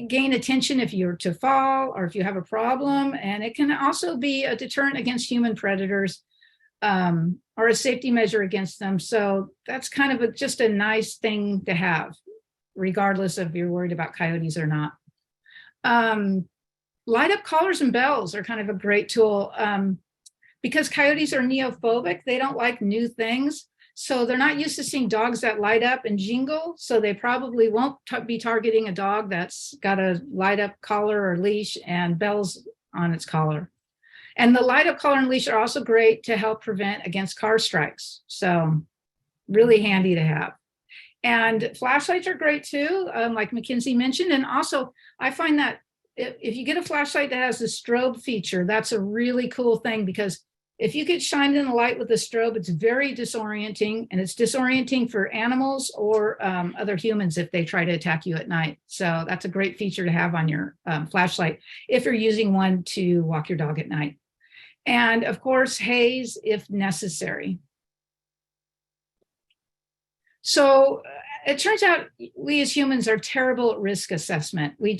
gain attention if you're to fall or if you have a problem. And it can also be a deterrent against human predators, or a safety measure against them. So that's kind of just a nice thing to have, regardless if you're worried about coyotes or not. Light up collars and bells are kind of a great tool. Because coyotes are neophobic, they don't like new things. So they're not used to seeing dogs that light up and jingle. So they probably won't be targeting a dog that's got a light up collar or leash and bells on its collar. And the light up collar and leash are also great to help prevent against car strikes. So really handy to have. And flashlights are great too, like Mackenzie mentioned. And also I find that if you get a flashlight that has the strobe feature, that's a really cool thing, because if you get shined in the light with a strobe, it's very disorienting, and it's disorienting for animals or other humans if they try to attack you at night. So that's a great feature to have on your flashlight if you're using one to walk your dog at night. And of course, haze if necessary. So it turns out we as humans are terrible at risk assessment. We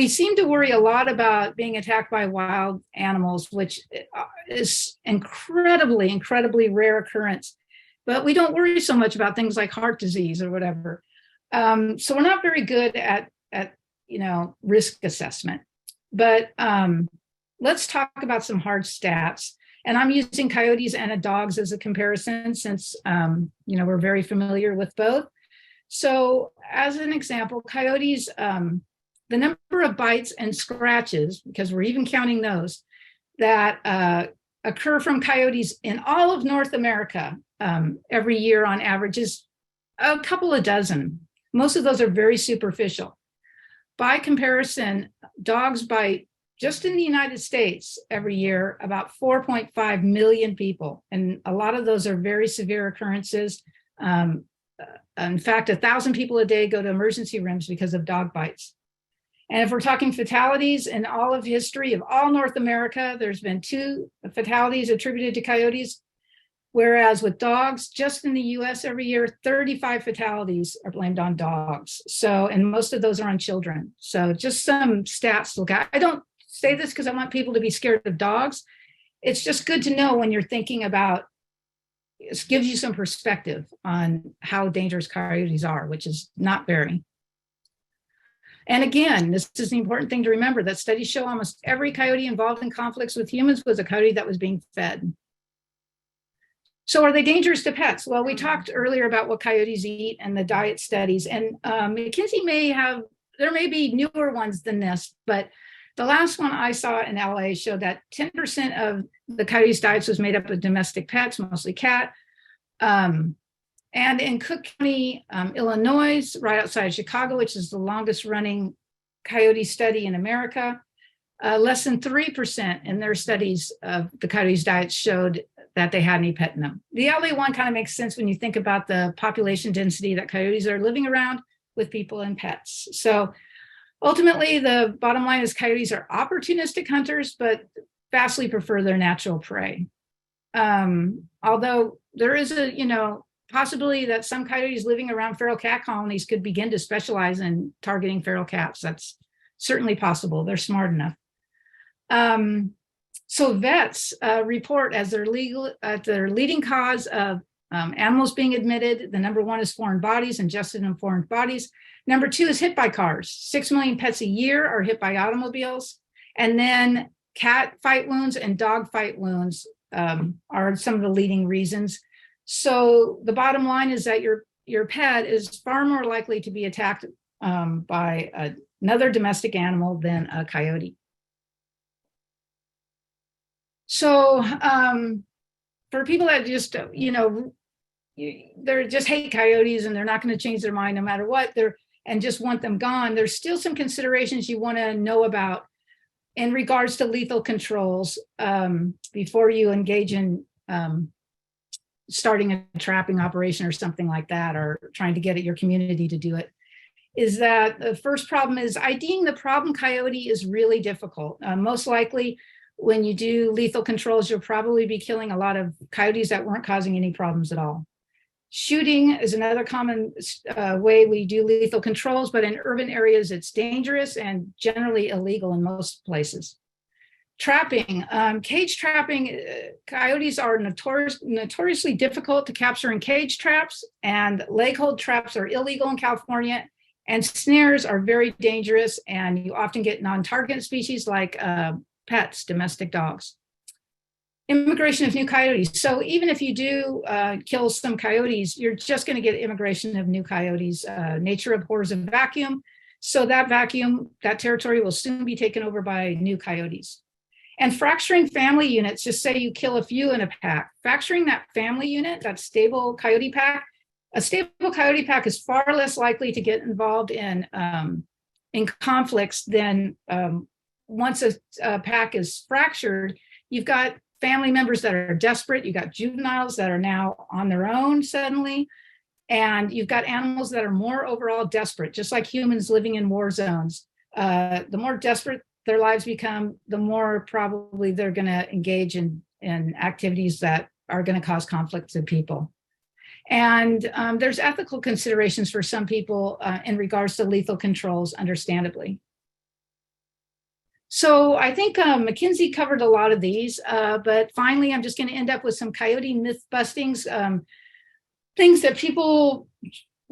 seem to worry a lot about being attacked by wild animals, which is incredibly rare occurrence. But we don't worry so much about things like heart disease or whatever. So we're not very good at risk assessment. But let's talk about some hard stats. And I'm using coyotes and dogs as a comparison since, we're very familiar with both. So as an example, coyotes, the number of bites and scratches, because we're even counting those, that occur from coyotes in all of North America every year on average is a couple of dozen. Most of those are very superficial. By comparison, dogs bite just in the United States every year about 4.5 million people. And a lot of those are very severe occurrences. In fact, 1,000 people a day go to emergency rooms because of dog bites. And if we're talking fatalities in all of history of all North America, there's been 2 fatalities attributed to coyotes. Whereas with dogs, just in the US every year, 35 fatalities are blamed on dogs. So, and most of those are on children. So just some stats to look at. I don't say this because I want people to be scared of dogs. It's just good to know when you're thinking about, it gives you some perspective on how dangerous coyotes are, which is not very. And again, this is the important thing to remember, that studies show almost every coyote involved in conflicts with humans was a coyote that was being fed. So are they dangerous to pets? Well, we talked earlier about what coyotes eat and the diet studies, and Mackenzie there may be newer ones than this, but the last one I saw in LA showed that 10% of the coyotes' diets was made up of domestic pets, mostly cat. And in Cook County, Illinois, right outside Chicago, which is the longest running coyote study in America, less than 3% in their studies of the coyotes' diets showed that they had any pet in them. The LA one kind of makes sense when you think about the population density that coyotes are living around with people and pets. So ultimately, the bottom line is coyotes are opportunistic hunters, but vastly prefer their natural prey. Although there is a possibility that some coyotes living around feral cat colonies could begin to specialize in targeting feral cats. That's certainly possible. They're smart enough. So vets report as their leading cause of animals being admitted. The number 1 is foreign bodies, ingested in foreign bodies. Number 2 is hit by cars. 6 million pets a year are hit by automobiles. And then cat fight wounds and dog fight wounds are some of the leading reasons. So the bottom line is that your pet is far more likely to be attacked by another domestic animal than a coyote. So for people that just, they're just hate coyotes and they're not going to change their mind no matter what, and just want them gone, there's still some considerations you want to know about in regards to lethal controls before you engage in starting a trapping operation or something like that, or trying to get at your community to do it. Is that the first problem is IDing the problem coyote is really difficult. Most likely when you do lethal controls, you'll probably be killing a lot of coyotes that weren't causing any problems at all. Shooting is another common way we do lethal controls, but in urban areas, it's dangerous and generally illegal in most places. Trapping, cage trapping, coyotes are notoriously difficult to capture in cage traps, and leg hold traps are illegal in California, and snares are very dangerous, and you often get non-target species like pets, domestic dogs. Immigration of new coyotes. So even if you do kill some coyotes, you're just going to get immigration of new coyotes. Nature abhors a vacuum. So that vacuum, that territory will soon be taken over by new coyotes. And fracturing family units, just say you kill a few in a pack. Fracturing that family unit, that stable coyote pack, a stable coyote pack is far less likely to get involved in conflicts than once a pack is fractured. You've got family members that are desperate. You've got juveniles that are now on their own suddenly. And you've got animals that are more overall desperate, just like humans living in war zones. The more desperate their lives become, the more probably they're going to engage in activities that are going to cause conflicts with people. And there's ethical considerations for some people in regards to lethal controls, understandably. So I think Mackenzie covered a lot of these, but finally, I'm just going to end up with some coyote myth bustings, things that people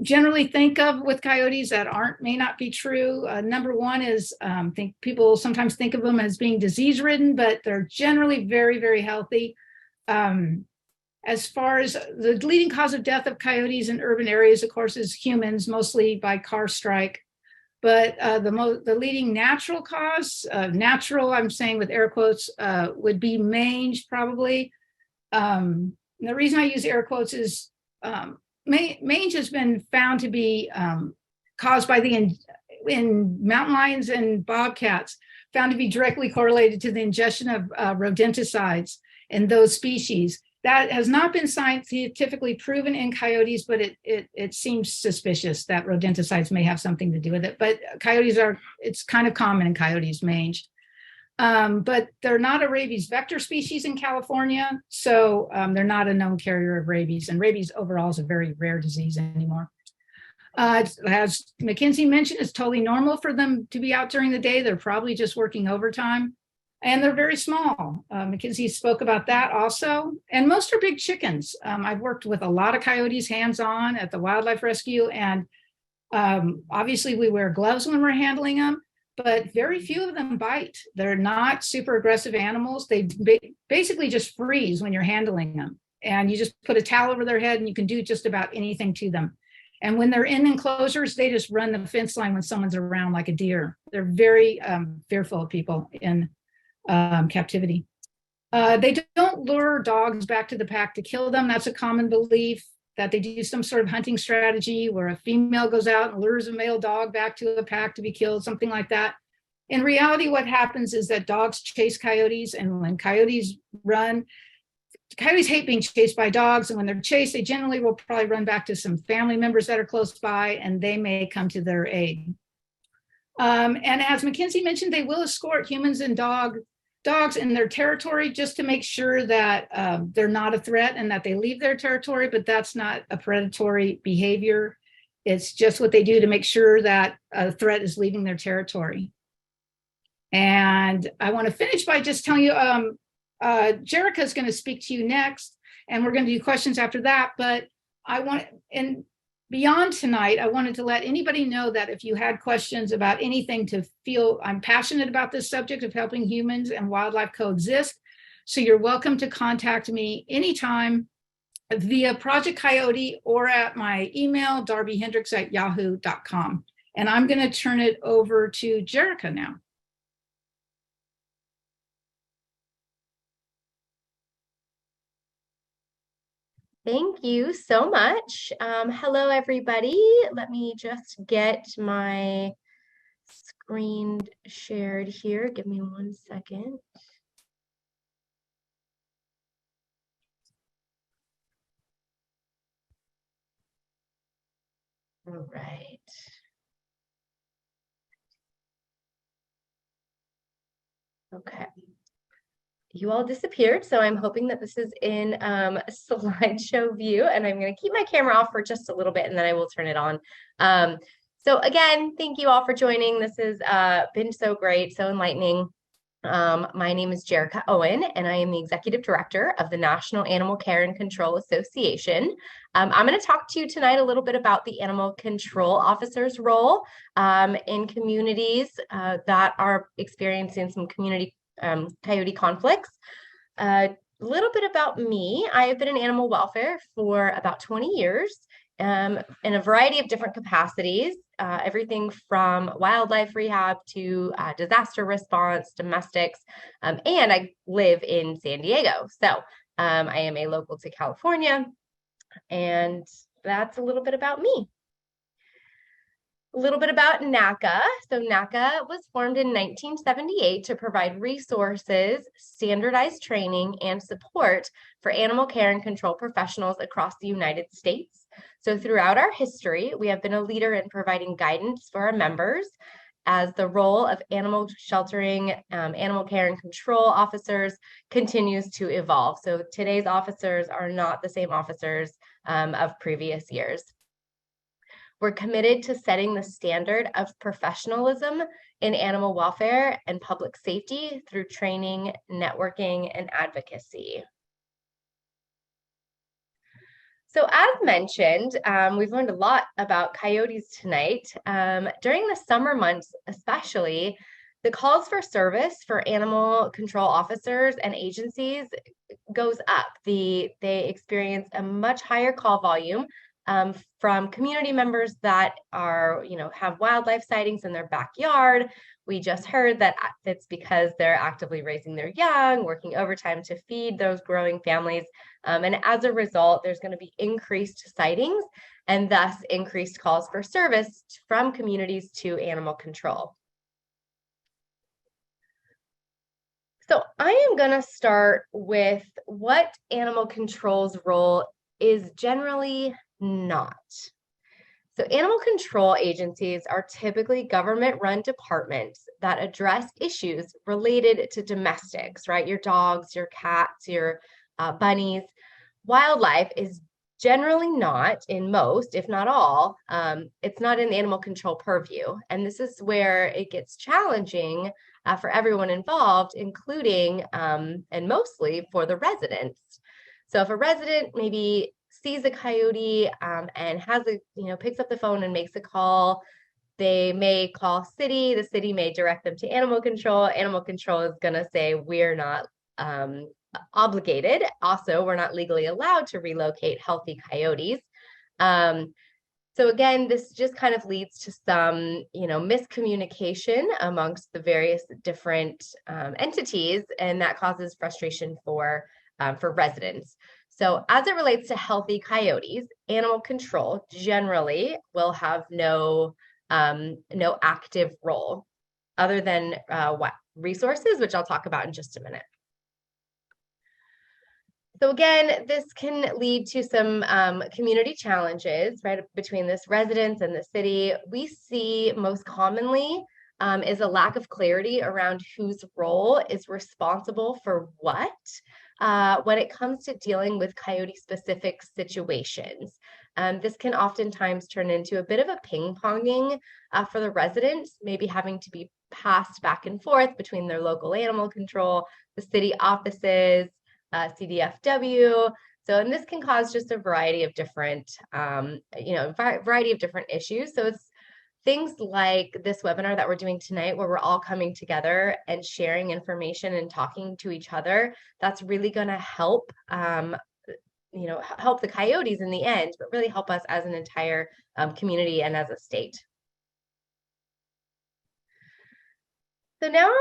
generally think of with coyotes that may not be true. Number one is people sometimes think of them as being disease ridden, but they're generally very, very healthy. As far as the leading cause of death of coyotes in urban areas, of course, is humans, mostly by car strike. But the leading natural cause, natural, I'm saying with air quotes, would be mange, probably. And the reason I use air quotes is mange has been found to be caused by in mountain lions and bobcats, found to be directly correlated to the ingestion of rodenticides in those species. That has not been scientifically proven in coyotes, but it seems suspicious that rodenticides may have something to do with it. But coyotes it's kind of common in coyotes, mange. But they're not a rabies vector species in California, so they're not a known carrier of rabies. And rabies overall is a very rare disease anymore. As Mackenzie mentioned, it's totally normal for them to be out during the day. They're probably just working overtime. And they're very small. Mackenzie spoke about that also. And most are big chickens. I've worked with a lot of coyotes hands-on at the wildlife rescue. And obviously we wear gloves when we're handling them, but very few of them bite. They're not super aggressive animals. They basically just freeze when you're handling them. And you just put a towel over their head and you can do just about anything to them. And when they're in enclosures, they just run the fence line when someone's around like a deer. They're very fearful of people in captivity. They don't lure dogs back to the pack to kill them. That's a common belief, that they do some sort of hunting strategy where a female goes out and lures a male dog back to a pack to be killed, something like that. In reality, what happens is that dogs chase coyotes, and when coyotes run, coyotes hate being chased by dogs, and when they're chased, they generally will probably run back to some family members that are close by, and they may come to their aid. And as Mackenzie mentioned, they will escort humans and dogs in their territory just to make sure that they're not a threat and that they leave their territory, but that's not a predatory behavior. It's just what they do to make sure that a threat is leaving their territory. And I want to finish by just telling you, Jerica is going to speak to you next, and we're going to do questions after that. But beyond tonight, I wanted to let anybody know that if you had questions about anything, to feel I'm passionate about this subject of helping humans and wildlife coexist. So you're welcome to contact me anytime via Project Coyote or at my email, darbyhendricks@yahoo.com. And I'm going to turn it over to Jerica now. Thank you so much. Hello, everybody. Let me just get my screen shared here. Give me 1 second. All right. Okay. you all disappeared, so I'm hoping that this is in slideshow view, and I'm going to keep my camera off for just a little bit, and then I will turn it on. So again, thank you all for joining. This has been so great, so enlightening. My name is Jerica Owen, and I am the Executive Director of the National Animal Care and Control Association. I'm going to talk to you tonight a little bit about the Animal Control Officer's role in communities that are experiencing some community coyote conflicts. A little bit about me. I have been in animal welfare for about 20 years in a variety of different capacities, everything from wildlife rehab to disaster response, domestics, and I live in San Diego. So I am a local to California, and that's a little bit about me. A little bit about NACA. So NACA was formed in 1978 to provide resources, standardized training, and support for animal care and control professionals across the United States. So throughout our history, we have been a leader in providing guidance for our members as the role of animal sheltering, animal care and control officers continues to evolve. So today's officers are not the same officers of previous years. We're committed to setting the standard of professionalism in animal welfare and public safety through training, networking, and advocacy. So as mentioned, we've learned a lot about coyotes tonight. During the summer months, especially, the calls for service for animal control officers and agencies goes up. They experience a much higher call volume from community members that are, have wildlife sightings in their backyard. We just heard that it's because they're actively raising their young, working overtime to feed those growing families. And as a result, there's going to be increased sightings and thus increased calls for service from communities to animal control. So I am going to start with what animal control's role is generally not. So animal control agencies are typically government-run departments that address issues related to domestics, right? Your dogs, your cats, your bunnies. Wildlife is generally not, in most, if not all, it's not in the animal control purview. And this is where it gets challenging for everyone involved, including and mostly for the residents. So if a resident maybe sees a coyote and has picks up the phone and makes a call, they may call city. The city may direct them to animal control. Animal control is going to say we're not obligated. Also, we're not legally allowed to relocate healthy coyotes. So again, this just kind of leads to some, miscommunication amongst the various different entities, and that causes frustration for residents. So as it relates to healthy coyotes, animal control generally will have no active role other than resources, which I'll talk about in just a minute. So again, this can lead to some community challenges, right, between this residents and the city. We see most commonly is a lack of clarity around whose role is responsible for what when it comes to dealing with coyote-specific situations. This can oftentimes turn into a bit of a ping-ponging for the residents, maybe having to be passed back and forth between their local animal control, the city offices, CDFW. So, and this can cause just a variety of different, variety of different issues. So it's things like this webinar that we're doing tonight, where we're all coming together and sharing information and talking to each other. That's really going to help, help the coyotes in the end, but really help us as an entire community and as a state. So now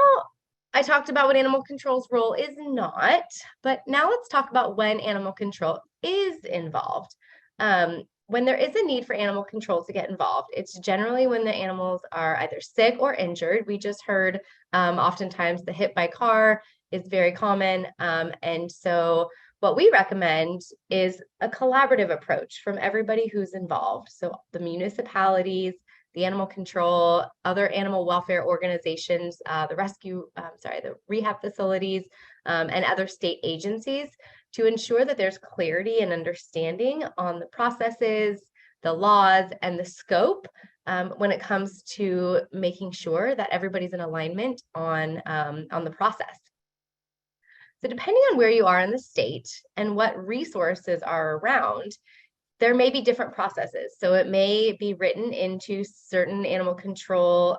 I talked about what animal control's role is not, but now let's talk about when animal control is involved. When there is a need for animal control to get involved, it's generally when the animals are either sick or injured. We just heard oftentimes the hit by car is very common. And so what we recommend is a collaborative approach from everybody who's involved. So the municipalities, the animal control, other animal welfare organizations, the rehab facilities, and other state agencies to ensure that there's clarity and understanding on the processes, the laws, and the scope when it comes to making sure that everybody's in alignment on the process. So depending on where you are in the state and what resources are around, there may be different processes. So it may be written into certain animal control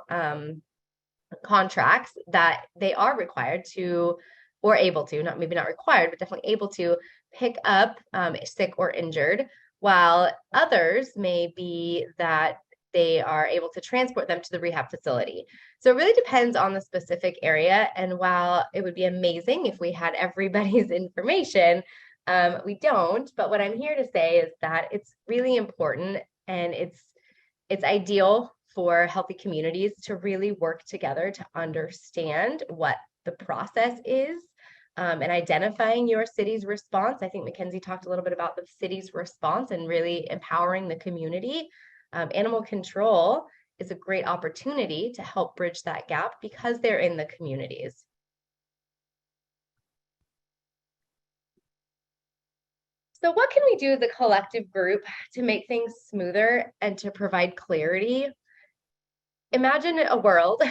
contracts that they are required to, or able to, maybe not required, but definitely able to pick up sick or injured, while others may be that they are able to transport them to the rehab facility. So it really depends on the specific area. And while it would be amazing if we had everybody's information, we don't. But what I'm here to say is that it's really important, and it's ideal for healthy communities to really work together to understand what the process is, and identifying your city's response. I think Mackenzie talked a little bit about the city's response and really empowering the community. Animal control is a great opportunity to help bridge that gap because they're in the communities. So what can we do as a collective group to make things smoother and to provide clarity? Imagine a world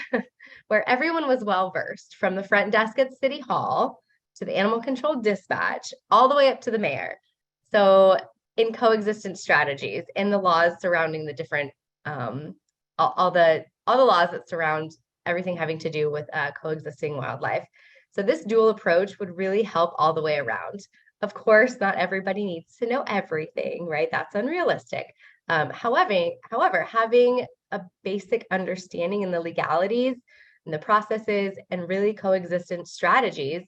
where everyone was well-versed, from the front desk at City Hall to the animal control dispatch, all the way up to the mayor. So in coexistence strategies, in the laws surrounding the different, all the laws that surround everything having to do with coexisting wildlife. So this dual approach would really help all the way around. Of course, not everybody needs to know everything, right? That's unrealistic. However, having a basic understanding in the legalities and the processes and really coexistence strategies,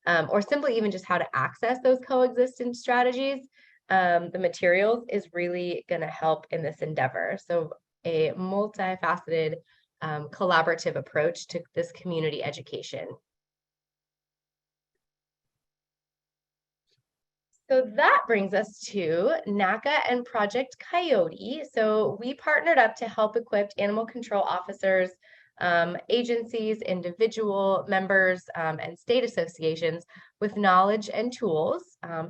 or simply even just how to access those coexistence strategies, the materials is really going to help in this endeavor. So a multifaceted, collaborative approach to this community education. So that brings us to NACA and Project Coyote. So we partnered up to help equip animal control officers, agencies, individual members, and state associations with knowledge and tools,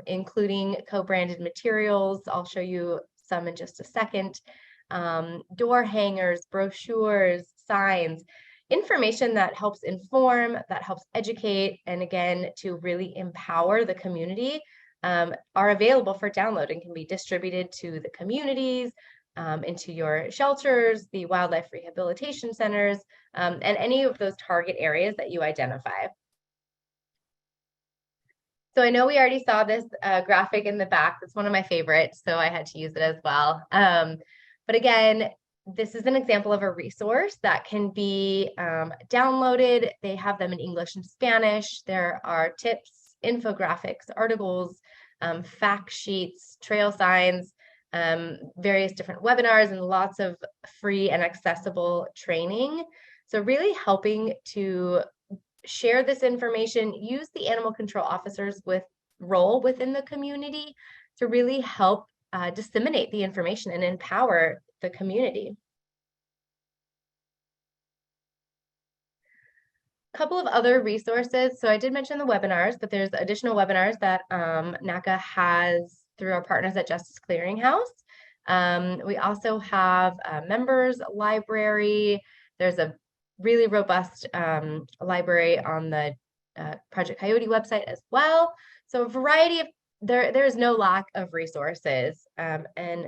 including co-branded materials. I'll show you some in just a second. Door hangers, brochures, signs, information that helps inform, that helps educate, and again, to really empower the community, are available for download and can be distributed to the communities, into your shelters, the wildlife rehabilitation centers, and any of those target areas that you identify. So I know we already saw this graphic in the back. It's one of my favorites, so I had to use it as well. But again, this is an example of a resource that can be downloaded. They have them in English and Spanish. There are tips, infographics, articles, fact sheets, trail signs, various different webinars, and lots of free and accessible training. So really helping to share this information, use the animal control officers role within the community to really help disseminate the information and empower the community. A couple of other resources. So I did mention the webinars, but there's additional webinars that NACA has through our partners at Justice Clearinghouse. We also have a members library. There's a really robust library on the Project Coyote website as well. So a variety of, there is no lack of resources. And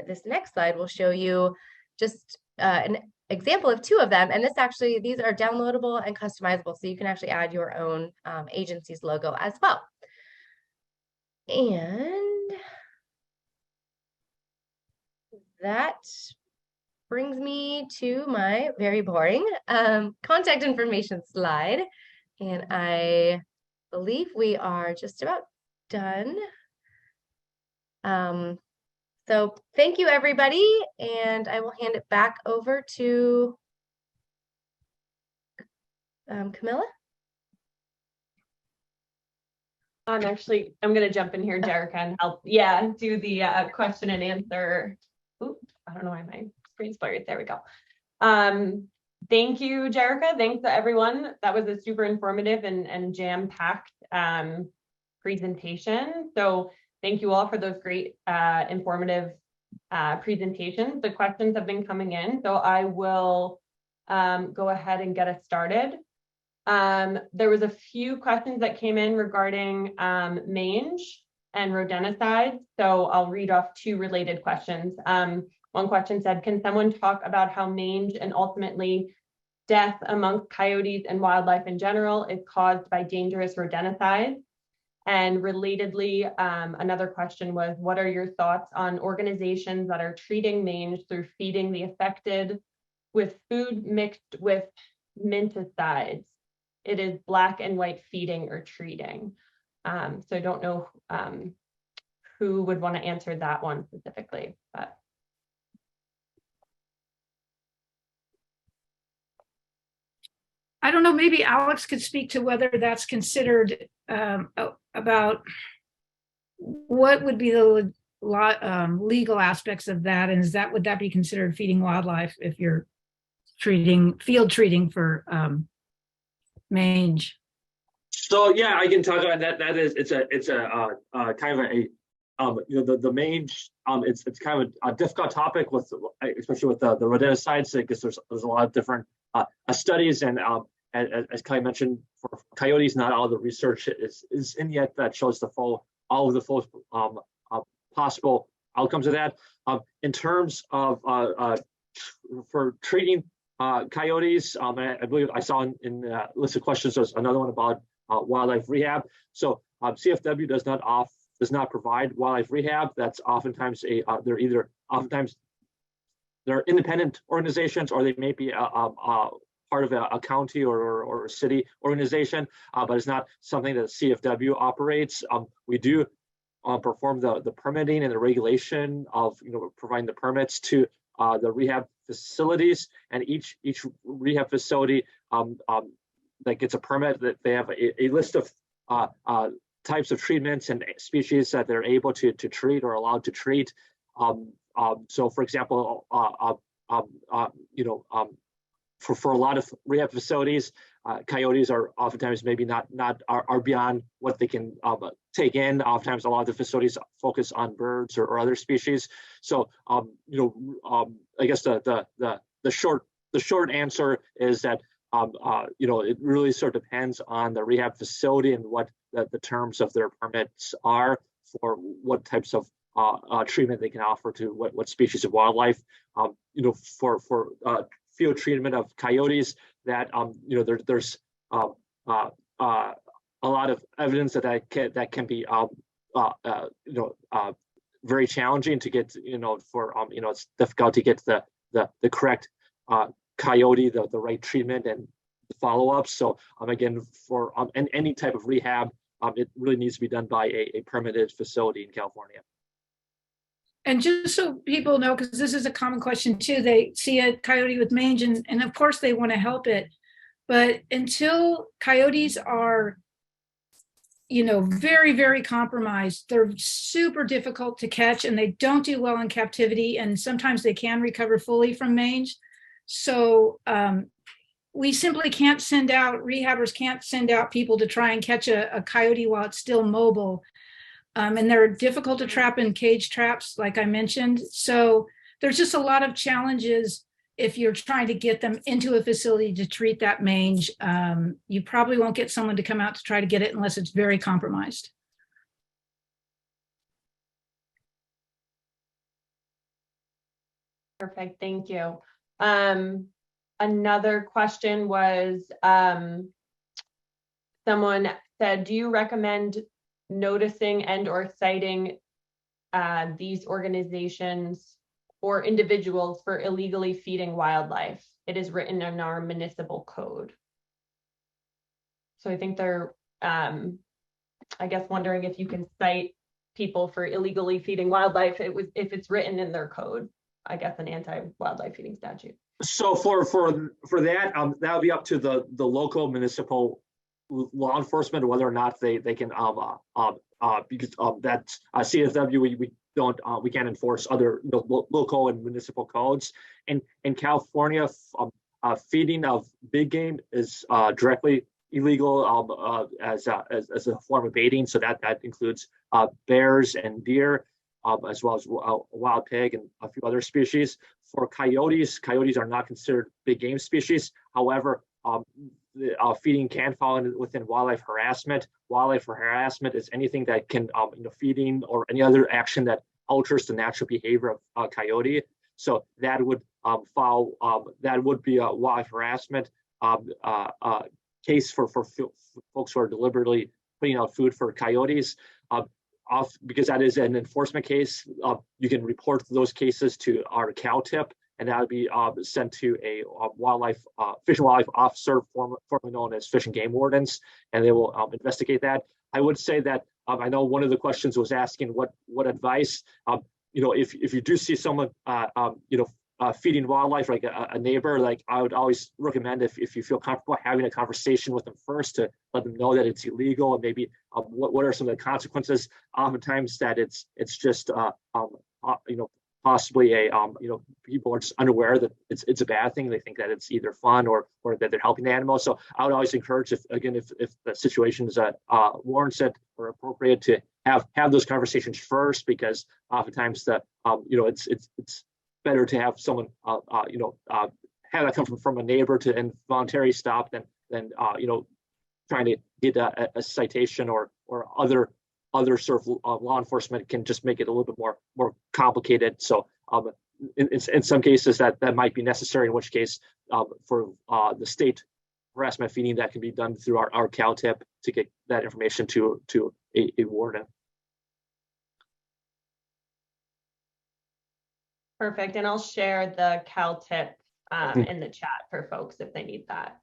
this next slide will show you just an example of two of them. And these are downloadable and customizable, so you can actually add your own agency's logo as well. And that brings me to my very boring contact information slide. And I believe we are just about done. So thank you, everybody. And I will hand it back over to Camilla. I'm going to jump in here, Jerica, and help, do the question and answer. Ooh, I don't know why my screen's blurred. There we go. Thank you, Jerica. Thanks to everyone. That was a super informative and jam-packed presentation. So thank you all for those great informative presentations. The questions have been coming in, so I will go ahead and get us started. There was a few questions that came in regarding mange and rodenticides. So I'll read off two related questions. One question said, can someone talk about how mange and ultimately death amongst coyotes and wildlife in general is caused by dangerous rodenticides? And relatedly, another question was, what are your thoughts on organizations that are treating mange through feeding the affected with food mixed with minticides? It is black and white feeding or treating. So I don't know who would want to answer that one specifically, but. I don't know, maybe Alex could speak to whether that's considered about what would be the legal aspects of that, and would that be considered feeding wildlife if you're field treating for mange? So yeah, I can talk on that. It's a kind of the mange. It's kind of a difficult topic especially with the rodenticides, because there's a lot of different studies, and as Kai mentioned, for coyotes, not all the research is in yet that shows all of the full possible outcomes of that. In terms of for treating coyotes, I believe I saw in the list of questions there's another one about wildlife rehab. So CFW does not provide wildlife rehab. That's oftentimes they're independent organizations, or they may be part of a county or a city organization, but it's not something that CFW operates. We do perform the permitting and the regulation of providing the permits to the rehab facilities, and each rehab facility that gets a permit, that they have a list of types of treatments and species that they're able to treat or allowed to treat. So, for example, for a lot of rehab facilities, coyotes are oftentimes maybe not are beyond what they can take in. Oftentimes, a lot of the facilities focus on birds or other species. So, I guess the short answer is that it really sort of depends on the rehab facility and what the terms of their permits are for what types of treatment they can offer to what species of wildlife. For field treatment of coyotes, that there's a lot of evidence that can be very challenging to get, it's difficult to get the correct coyote the right treatment and follow-up. So again, for any type of rehab, it really needs to be done by a permitted facility in California. And just so people know, because this is a common question too, they see a coyote with mange and of course they want to help it. But until coyotes are, very, very compromised, they're super difficult to catch, and they don't do well in captivity. And sometimes they can recover fully from mange. So we simply can't rehabbers can't send out people to try and catch a coyote while it's still mobile. And they're difficult to trap in cage traps, like I mentioned. So there's just a lot of challenges if you're trying to get them into a facility to treat that mange. You probably won't get someone to come out to try to get it unless it's very compromised. Perfect, thank you. Another question was, someone said, do you recommend noticing and or citing these organizations or individuals for illegally feeding wildlife? It is written in our municipal code. So I think they're, I guess, wondering if you can cite people for illegally feeding wildlife if it's written in their code, I guess, an anti-wildlife feeding statute. So for that, that would be up to the local municipal law enforcement, whether or not they can because that's CSW, we can't enforce other local and municipal codes. In California, feeding of big game is directly illegal as a form of baiting. So that includes bears and deer, as well as wild pig and a few other species. For coyotes, coyotes are not considered big game species. However, feeding can fall within wildlife harassment. Wildlife harassment is anything that can, feeding or any other action that alters the natural behavior of a coyote. So that would that would be a wildlife harassment case for folks who are deliberately putting out food for coyotes. Because that is an enforcement case, you can report those cases to our CalTIP, and that would be sent to a fish and wildlife officer, formerly known as Fish and Game Wardens, and they will investigate that. I would say that I know one of the questions was asking what advice, if you do see someone, feeding wildlife, like a neighbor, like I would always recommend, if you feel comfortable, having a conversation with them first to let them know that it's illegal, and maybe what are some of the consequences. Oftentimes that it's just possibly people are just unaware that it's a bad thing. They think that it's either fun or that they're helping the animal. So I would always encourage, if the situation is warrants it or appropriate, to have those conversations first, because oftentimes it's better to have someone have that come from a neighbor to involuntary stop than trying to get a citation or other sort of law enforcement can just make it a little bit more complicated. So in some cases that might be necessary, in which case for the state harassment feeding, that can be done through our CalTIP to get that information to a warden. Perfect. And I'll share the CalTIP in the chat for folks if they need that.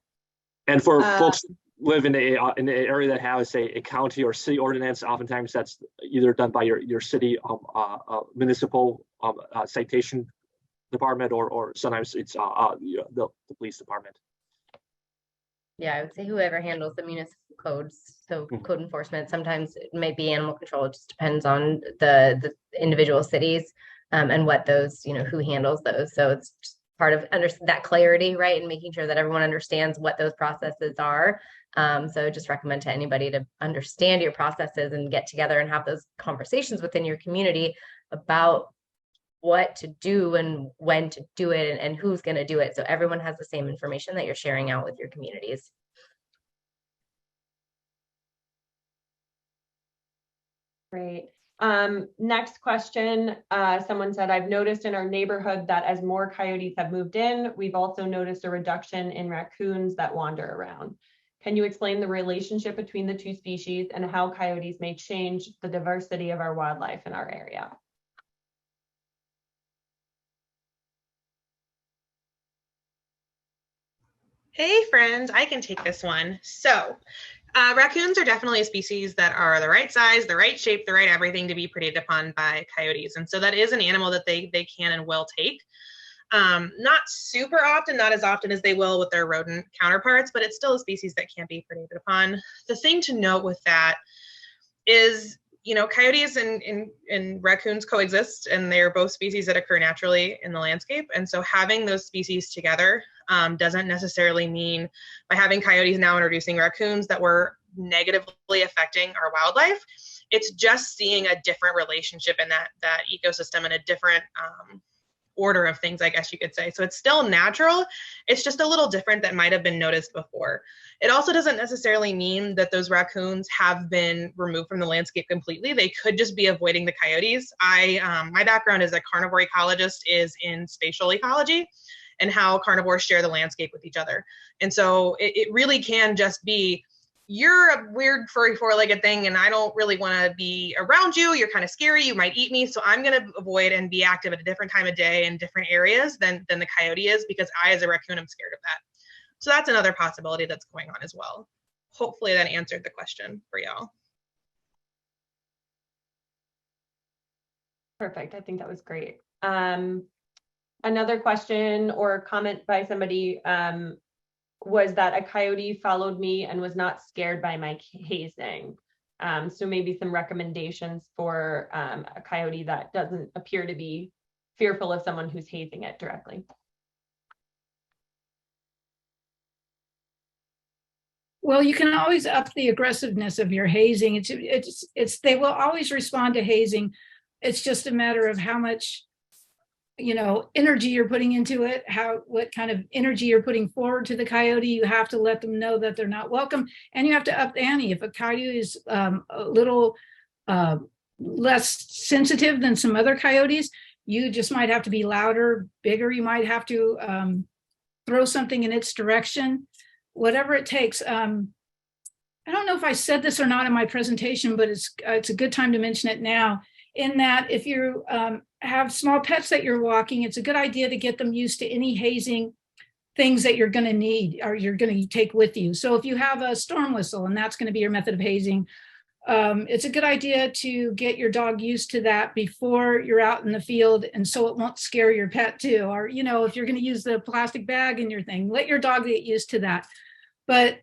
And for folks who live in an area that has a county or city ordinance, oftentimes that's either done by your city municipal citation department, or sometimes it's the police department. Yeah, I would say whoever handles the municipal codes, so code enforcement. Sometimes it may be animal control. It just depends on the individual cities and what those, who handles those. So it's just part of that clarity, right? And making sure that everyone understands what those processes are. So just recommend to anybody to understand your processes and get together and have those conversations within your community about what to do and when to do it and who's going to do it. So everyone has the same information that you're sharing out with your communities. Great. Next question. Someone said, I've noticed in our neighborhood that as more coyotes have moved in, we've also noticed a reduction in raccoons that wander around. Can you explain the relationship between the two species and how coyotes may change the diversity of our wildlife in our area? Hey friends, I can take this one. So raccoons are definitely a species that are the right size, the right shape, the right everything to be preyed upon by coyotes. And so that is an animal that they can and will take. Not super often, not as often as they will with their rodent counterparts, but it's still a species that can be preyed upon. The thing to note with that is, coyotes and raccoons coexist, and they're both species that occur naturally in the landscape. And so having those species together doesn't necessarily mean by having coyotes now introducing raccoons that we're negatively affecting our wildlife. It's just seeing a different relationship in that ecosystem and a different order of things, I guess you could say. So it's still natural. It's just a little different that might have been noticed before. It also doesn't necessarily mean that those raccoons have been removed from the landscape completely. They could just be avoiding the coyotes. My background as a carnivore ecologist is in spatial ecology and how carnivores share the landscape with each other. And so it really can just be, you're a weird furry four-legged thing and I don't really want to be around you. You're kind of scary. You might eat me. So I'm going to avoid and be active at a different time of day in different areas than the coyote is, because I, as a raccoon, am scared of that. So that's another possibility that's going on as well. Hopefully that answered the question for y'all. Perfect. I think that was great. Another question or comment by somebody was that a coyote followed me and was not scared by my hazing. So maybe some recommendations for a coyote that doesn't appear to be fearful of someone who's hazing it directly. Well, you can always up the aggressiveness of your hazing. They will always respond to hazing. It's just a matter of how much, energy you're putting into it, what kind of energy you're putting forward to the coyote. You have to let them know that they're not welcome, and you have to up the ante. If a coyote is a little less sensitive than some other coyotes, you just might have to be louder, bigger. You might have to throw something in its direction, whatever it takes. I don't know if I said this or not in my presentation, but it's a good time to mention it now, in that if you have small pets that you're walking, it's a good idea to get them used to any hazing things that you're going to need or you're going to take with you. So if you have a storm whistle and that's going to be your method of hazing, it's a good idea to get your dog used to that before you're out in the field, and so it won't scare your pet too. Or, if you're going to use the plastic bag in your thing, let your dog get used to that. But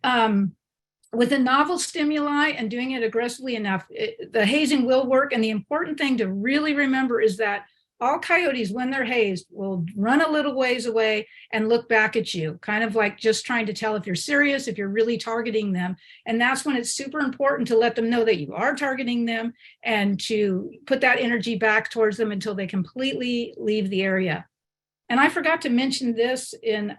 with a novel stimuli and doing it aggressively enough, the hazing will work. And the important thing to really remember is that all coyotes, when they're hazed, will run a little ways away and look back at you, kind of like just trying to tell if you're serious, if you're really targeting them. And that's when it's super important to let them know that you are targeting them and to put that energy back towards them until they completely leave the area. And I forgot to mention this in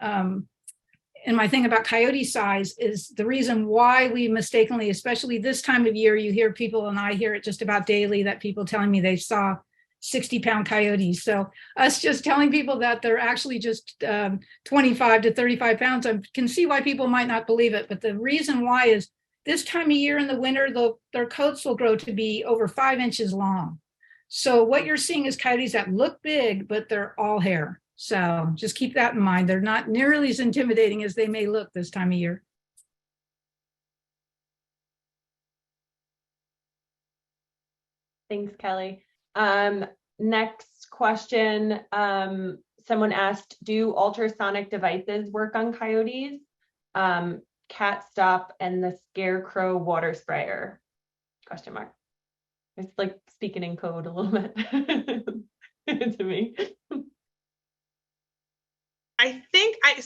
my thing about coyote size, is the reason why we mistakenly, especially this time of year, you hear people, and I hear it just about daily, that people telling me they saw 60-pound coyotes. So us just telling people that they're actually just 25 to 35 pounds, I can see why people might not believe it. But the reason why is this time of year in the winter, their coats will grow to be over 5 inches long. So what you're seeing is coyotes that look big, but they're all hair. So just keep that in mind. They're not nearly as intimidating as they may look this time of year. Thanks, Kelly. Next question. Someone asked, do ultrasonic devices work on coyotes? Cat Stop and the Scarecrow water sprayer? Question mark. It's like speaking in code a little bit to me. I think I'm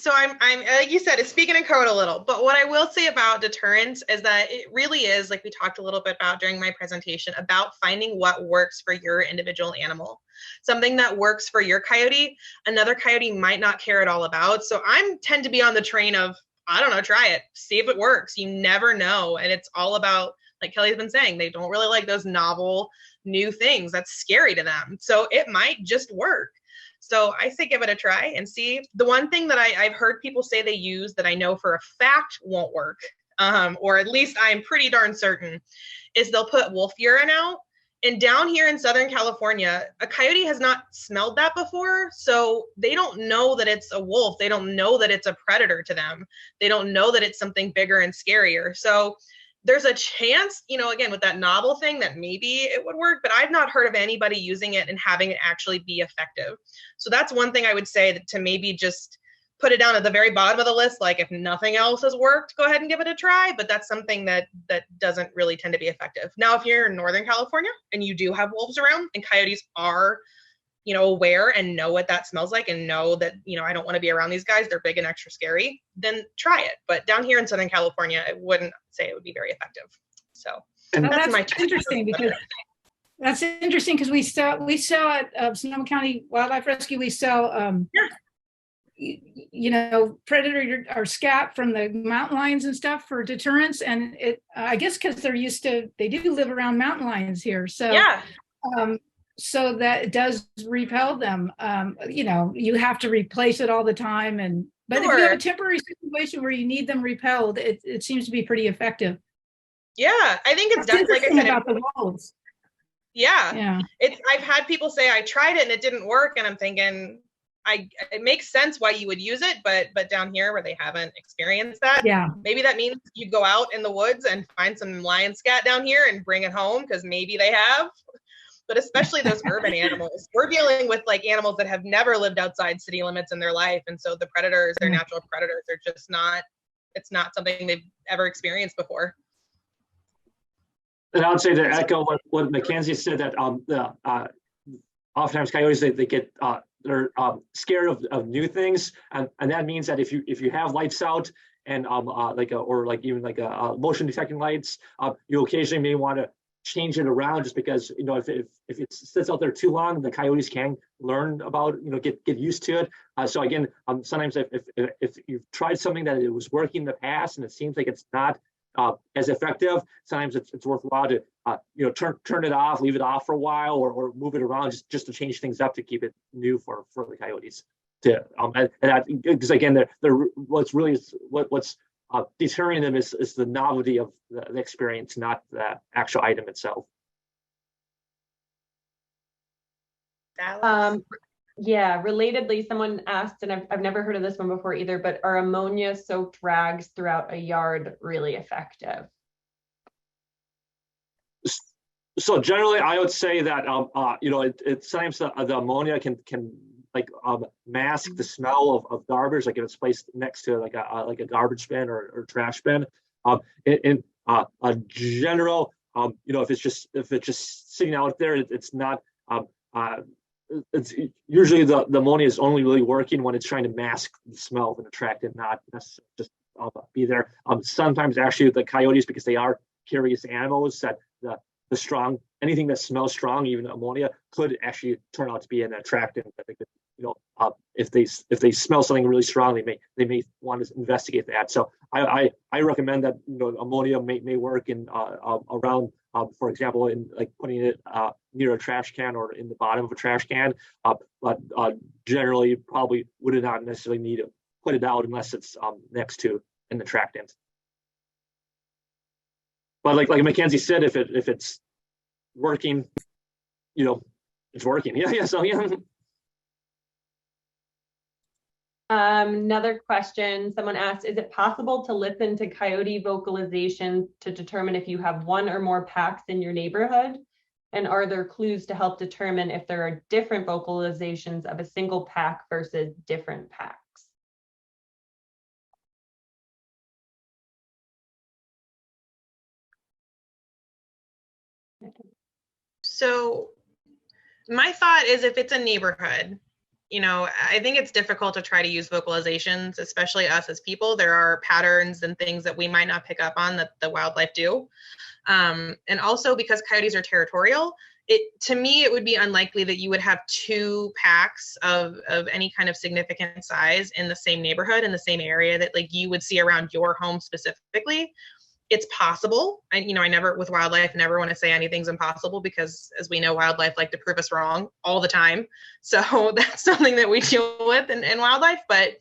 like you said, it's speaking in code a little, but what I will say about deterrence is that it really is, like we talked a little bit about during my presentation, about finding what works for your individual animal. Something that works for your coyote, another coyote might not care at all about. So I tend to be on the train of, I don't know, try it, see if it works. You never know. And it's all about, like Kelly's been saying, they don't really like those novel new things. That's scary to them. So it might just work. So I say give it a try and see. The one thing that I've heard people say they use that I know for a fact won't work, or at least I'm pretty darn certain, is they'll put wolf urine out. And down here in Southern California, a coyote has not smelled that before. So they don't know that it's a wolf. They don't know that it's a predator to them. They don't know that it's something bigger and scarier. So there's a chance, again, with that novel thing, that maybe it would work, but I've not heard of anybody using it and having it actually be effective. So that's one thing I would say, that to maybe just put it down at the very bottom of the list. Like if nothing else has worked, go ahead and give it a try. But that's something that doesn't really tend to be effective. Now, if you're in Northern California and you do have wolves around and coyotes are, aware and know what that smells like and know that, I don't want to be around these guys, they're big and extra scary, then try it. But down here in Southern California, I wouldn't say it would be very effective. So that's interesting because we sell at Sonoma County Wildlife Rescue, we sell predator or scat from the mountain lions and stuff for deterrence. And I guess because they do live around mountain lions here. So yeah. So that it does repel them. You have to replace it all the time. But if you have a temporary situation where you need them repelled, it seems to be pretty effective. Yeah, I think it's definitely, like I said, about the wolves. Yeah. I've had people say I tried it and it didn't work, and I'm thinking it makes sense why you would use it, but down here where they haven't experienced that, maybe that means you go out in the woods and find some lion scat down here and bring it home, because maybe they have. But especially those urban animals, we're dealing with like animals that have never lived outside city limits in their life. And so the predators, their natural predators, are just it's not something they've ever experienced before. And I would say, to echo what Mackenzie said, that oftentimes coyotes, they get they're scared of new things, and that means that if you have lights out and even like a motion detecting lights, you occasionally may want to change it around, just because if it sits out there too long, the coyotes can learn about, get used to it. So again, sometimes if you've tried something that it was working in the past and it seems like it's not as effective, sometimes it's worthwhile to turn it off, leave it off for a while, or move it around just to change things up to keep it new for the coyotes. Because again, they're what's deterring them is the novelty of the experience, not the actual item itself. Yeah, relatedly, someone asked, and I've never heard of this one before either, but are ammonia soaked rags throughout a yard really effective? So generally, I would say that it's sometimes the ammonia can mask the smell of garbage, like if it's placed next to like a garbage bin or trash bin. In general, if it's just sitting out there, it's not. It's usually the ammonia is only really working when it's trying to mask the smell of an attractant, not necessarily just be there. Sometimes actually the coyotes, because they are curious animals, that the strong, anything that smells strong, even ammonia, could actually turn out to be an attractant that they could, if they smell something really strong, they may want to investigate that. So I recommend that ammonia may work in around, for example, in like putting it near a trash can or in the bottom of a trash can, but generally probably would not necessarily need to put it out unless it's next to an attractant. But like Mackenzie said, if it's working, it's working. Yeah. So yeah. Another question, someone asked, is it possible to listen to coyote vocalization to determine if you have one or more packs in your neighborhood? And are there clues to help determine if there are different vocalizations of a single pack versus different packs? So my thought is, if it's a neighborhood, I think it's difficult to try to use vocalizations, especially us as people. There are patterns and things that we might not pick up on that the wildlife do. And also because coyotes are territorial, to me, it would be unlikely that you would have two packs of any kind of significant size in the same neighborhood, in the same area, that like you would see around your home specifically. It's possible. I never, with wildlife, never want to say anything's impossible, because as we know, wildlife like to prove us wrong all the time. So that's something that we deal with in wildlife, but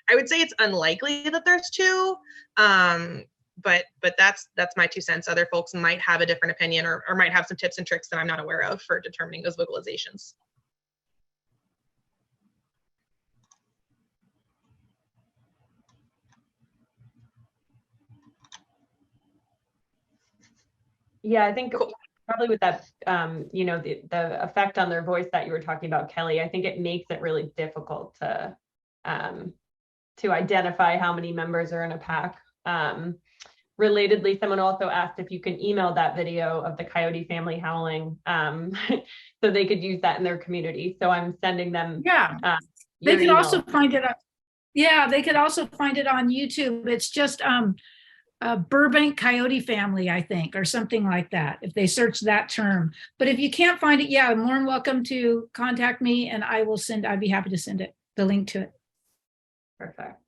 I would say it's unlikely that there's two. But that's my 2 cents. Other folks might have a different opinion, or might have some tips and tricks that I'm not aware of for determining those vocalizations. Yeah, I think probably with that, the effect on their voice that you were talking about, Kelly, I think it makes it really difficult to identify how many members are in a pack. Relatedly, someone also asked if you can email that video of the coyote family howling, so they could use that in their community. So I'm sending them. Yeah, they could also find it. Yeah, they could also find it on YouTube. It's just Burbank Coyote Family, I think, or something like that, if they search that term. But if you can't find it, yeah, more than welcome to contact me, and I'd be happy to send it, the link to it. Perfect.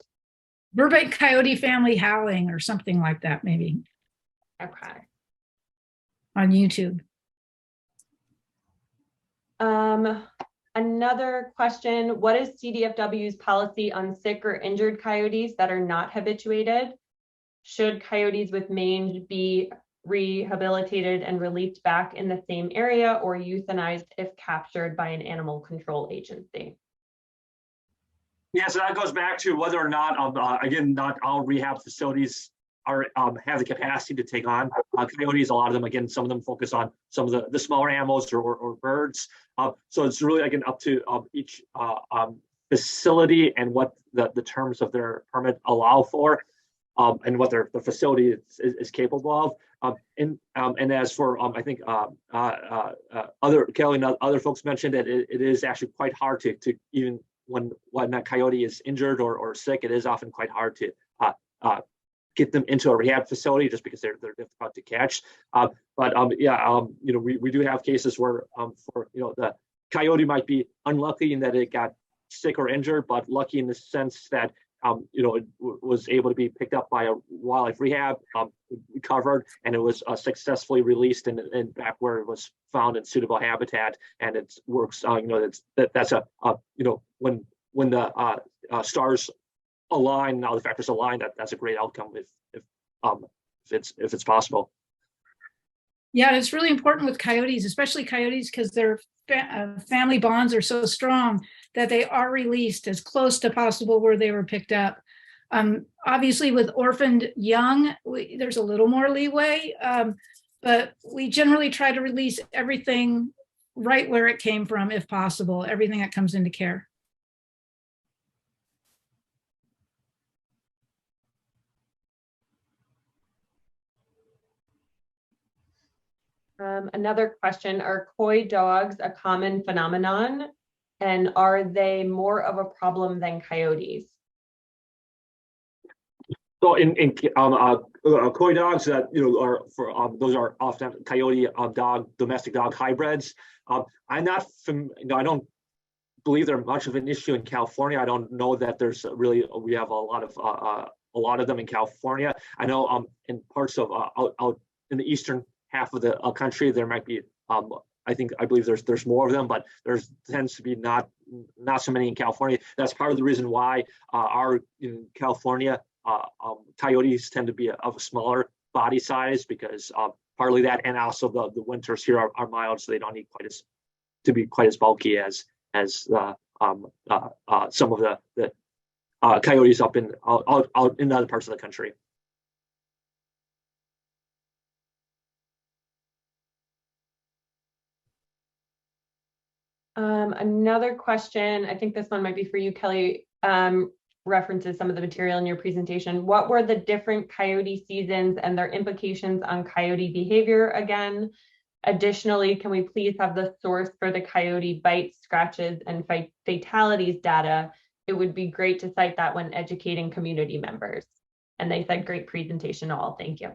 Burbank Coyote Family howling or something like that, maybe. Okay. On YouTube. Another question, what is CDFW's policy on sick or injured coyotes that are not habituated? Should coyotes with mange be rehabilitated and released back in the same area, or euthanized if captured by an animal control agency? Yeah, so that goes back to whether or not, again, not all rehab facilities have the capacity to take on coyotes. A lot of them, again, some of them focus on some of the smaller animals or birds. So it's really, again, up to each facility and what the terms of their permit allow for. And what the facility is capable of. And as for, I think Kelly and other folks mentioned that it is actually quite hard to even when that coyote is injured or sick, it is often quite hard to get them into a rehab facility just because they're difficult to catch. We do have cases where the coyote might be unlucky in that it got sick or injured, but lucky in the sense that it was able to be picked up by a wildlife rehab, recovered, and it was successfully released and back where it was found in suitable habitat, and it works. That's when the stars align, all the factors align. That's a great outcome if it's possible. Yeah, it's really important with coyotes, especially coyotes, because their family bonds are so strong that they are released as close to possible where they were picked up. Obviously, with orphaned young, there's a little more leeway, but we generally try to release everything right where it came from, if possible, everything that comes into care. Another question, are coy dogs a common phenomenon, and are they more of a problem than coyotes? So in coy dogs that are for those are often coyote domestic dog hybrids. I don't believe they're much of an issue in California. I don't know that we have a lot of them in California. I know in parts of out in the eastern half of the country there might be I believe there's more of them, but there tends to be not so many in California. That's part of the reason why in California coyotes tend to be of a smaller body size, because partly that, and also the winters here are mild, so they don't need to be quite as bulky as some of the coyotes out in other parts of the country. Another question, I think this one might be for you, Kelly, references some of the material in your presentation. What were the different coyote seasons and their implications on coyote behavior again? Additionally, can we please have the source for the coyote bites, scratches, and fatalities data? It would be great to cite that when educating community members. And they said, great presentation all, thank you.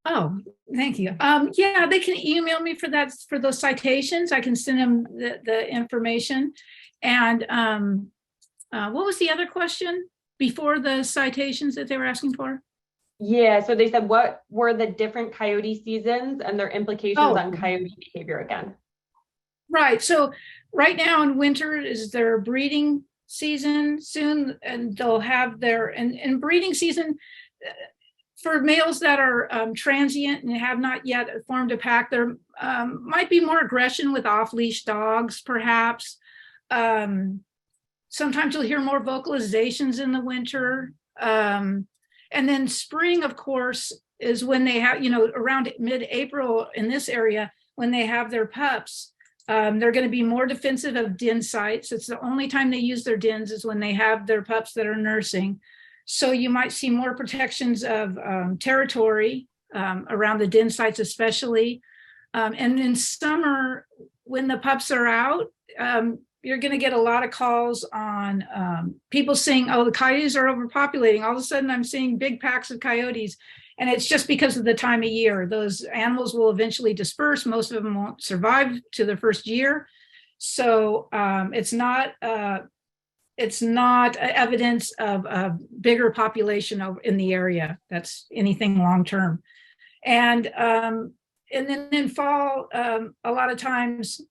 Oh, thank you. Yeah, they can email me for those citations. I can send them the information. And what was the other question before the citations that they were asking for? Yeah, so they said, what were the different coyote seasons and their implications on coyote behavior again? Right. So right now in winter is their breeding season soon, and they'll have in breeding season, for males that are transient and have not yet formed a pack, there might be more aggression with off-leash dogs, perhaps. Sometimes you'll hear more vocalizations in the winter. And then spring, of course, is when they have, around mid-April in this area, when they have their pups, they're going to be more defensive of den sites. It's the only time they use their dens is when they have their pups that are nursing. So you might see more protections of territory around the den sites, especially. And in summer, when the pups are out, you're going to get a lot of calls on people saying, oh, the coyotes are overpopulating. All of a sudden, I'm seeing big packs of coyotes. And it's just because of the time of year. Those animals will eventually disperse. Most of them won't survive to the first year. So it's not evidence of a bigger population in the area. That's anything long-term. And then in fall, a lot of times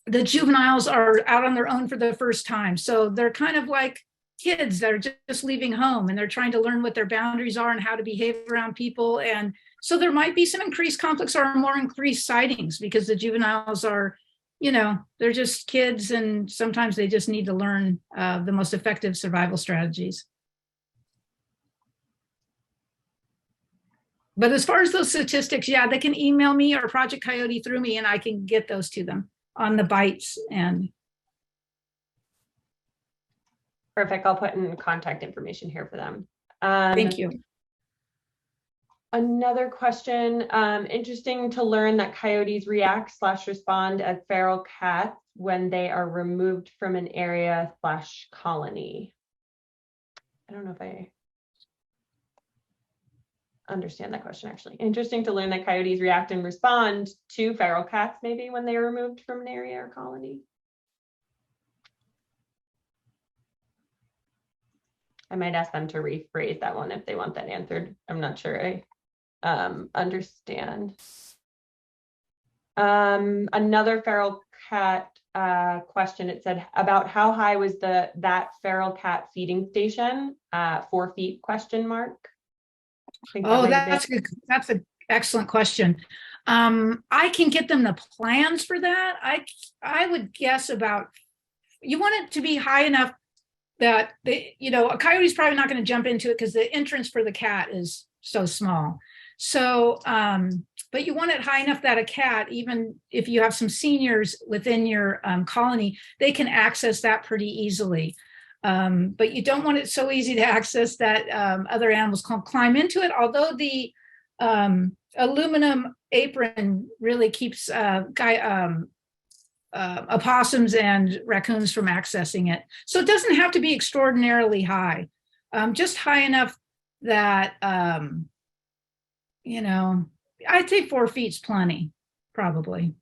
the juveniles are out on their own for the first time. So they're kind of like kids that are just leaving home, and they're trying to learn what their boundaries are and how to behave around people. And so there might be some increased conflicts or more increased sightings because the juveniles are, they're just kids, and sometimes they just need to learn the most effective survival strategies. But as far as those statistics, yeah, they can email me or Project Coyote through me, and I can get those to them on the bites. And perfect. I'll put in contact information here for them. Thank you. Another question, interesting to learn that coyotes react/respond as feral cats when they are removed from an area/colony. I don't know if understand that question actually. Interesting to learn that coyotes react and respond to feral cats maybe when they are removed from an area or colony. I might ask them to rephrase that one if they want that answered. I'm not sure I understand. Another feral cat question. It said about how high was that feral cat feeding station? 4 feet question mark. Oh, that's an excellent question. I can get them the plans for that. I would guess about, you want it to be high enough that a coyote's probably not going to jump into it because the entrance for the cat is so small. So, but you want it high enough that a cat, even if you have some seniors within your colony, they can access that pretty easily. But you don't want it so easy to access that other animals can climb into it. Although the aluminum apron really keeps opossums and raccoons from accessing it. So it doesn't have to be extraordinarily high, just high enough that, I'd say 4 feet's plenty, probably.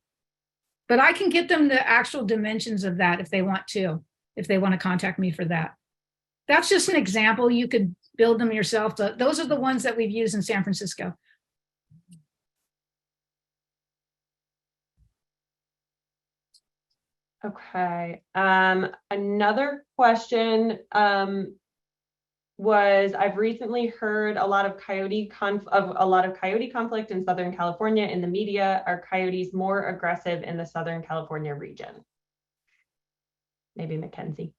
But I can get them the actual dimensions of that if they want to contact me for that. That's just an example. You could build them yourself. Those are the ones that we've used in San Francisco. Okay. Another question was, I've recently heard a lot of coyote conflict in Southern California in the media. Are coyotes more aggressive in the Southern California region? Maybe Mackenzie.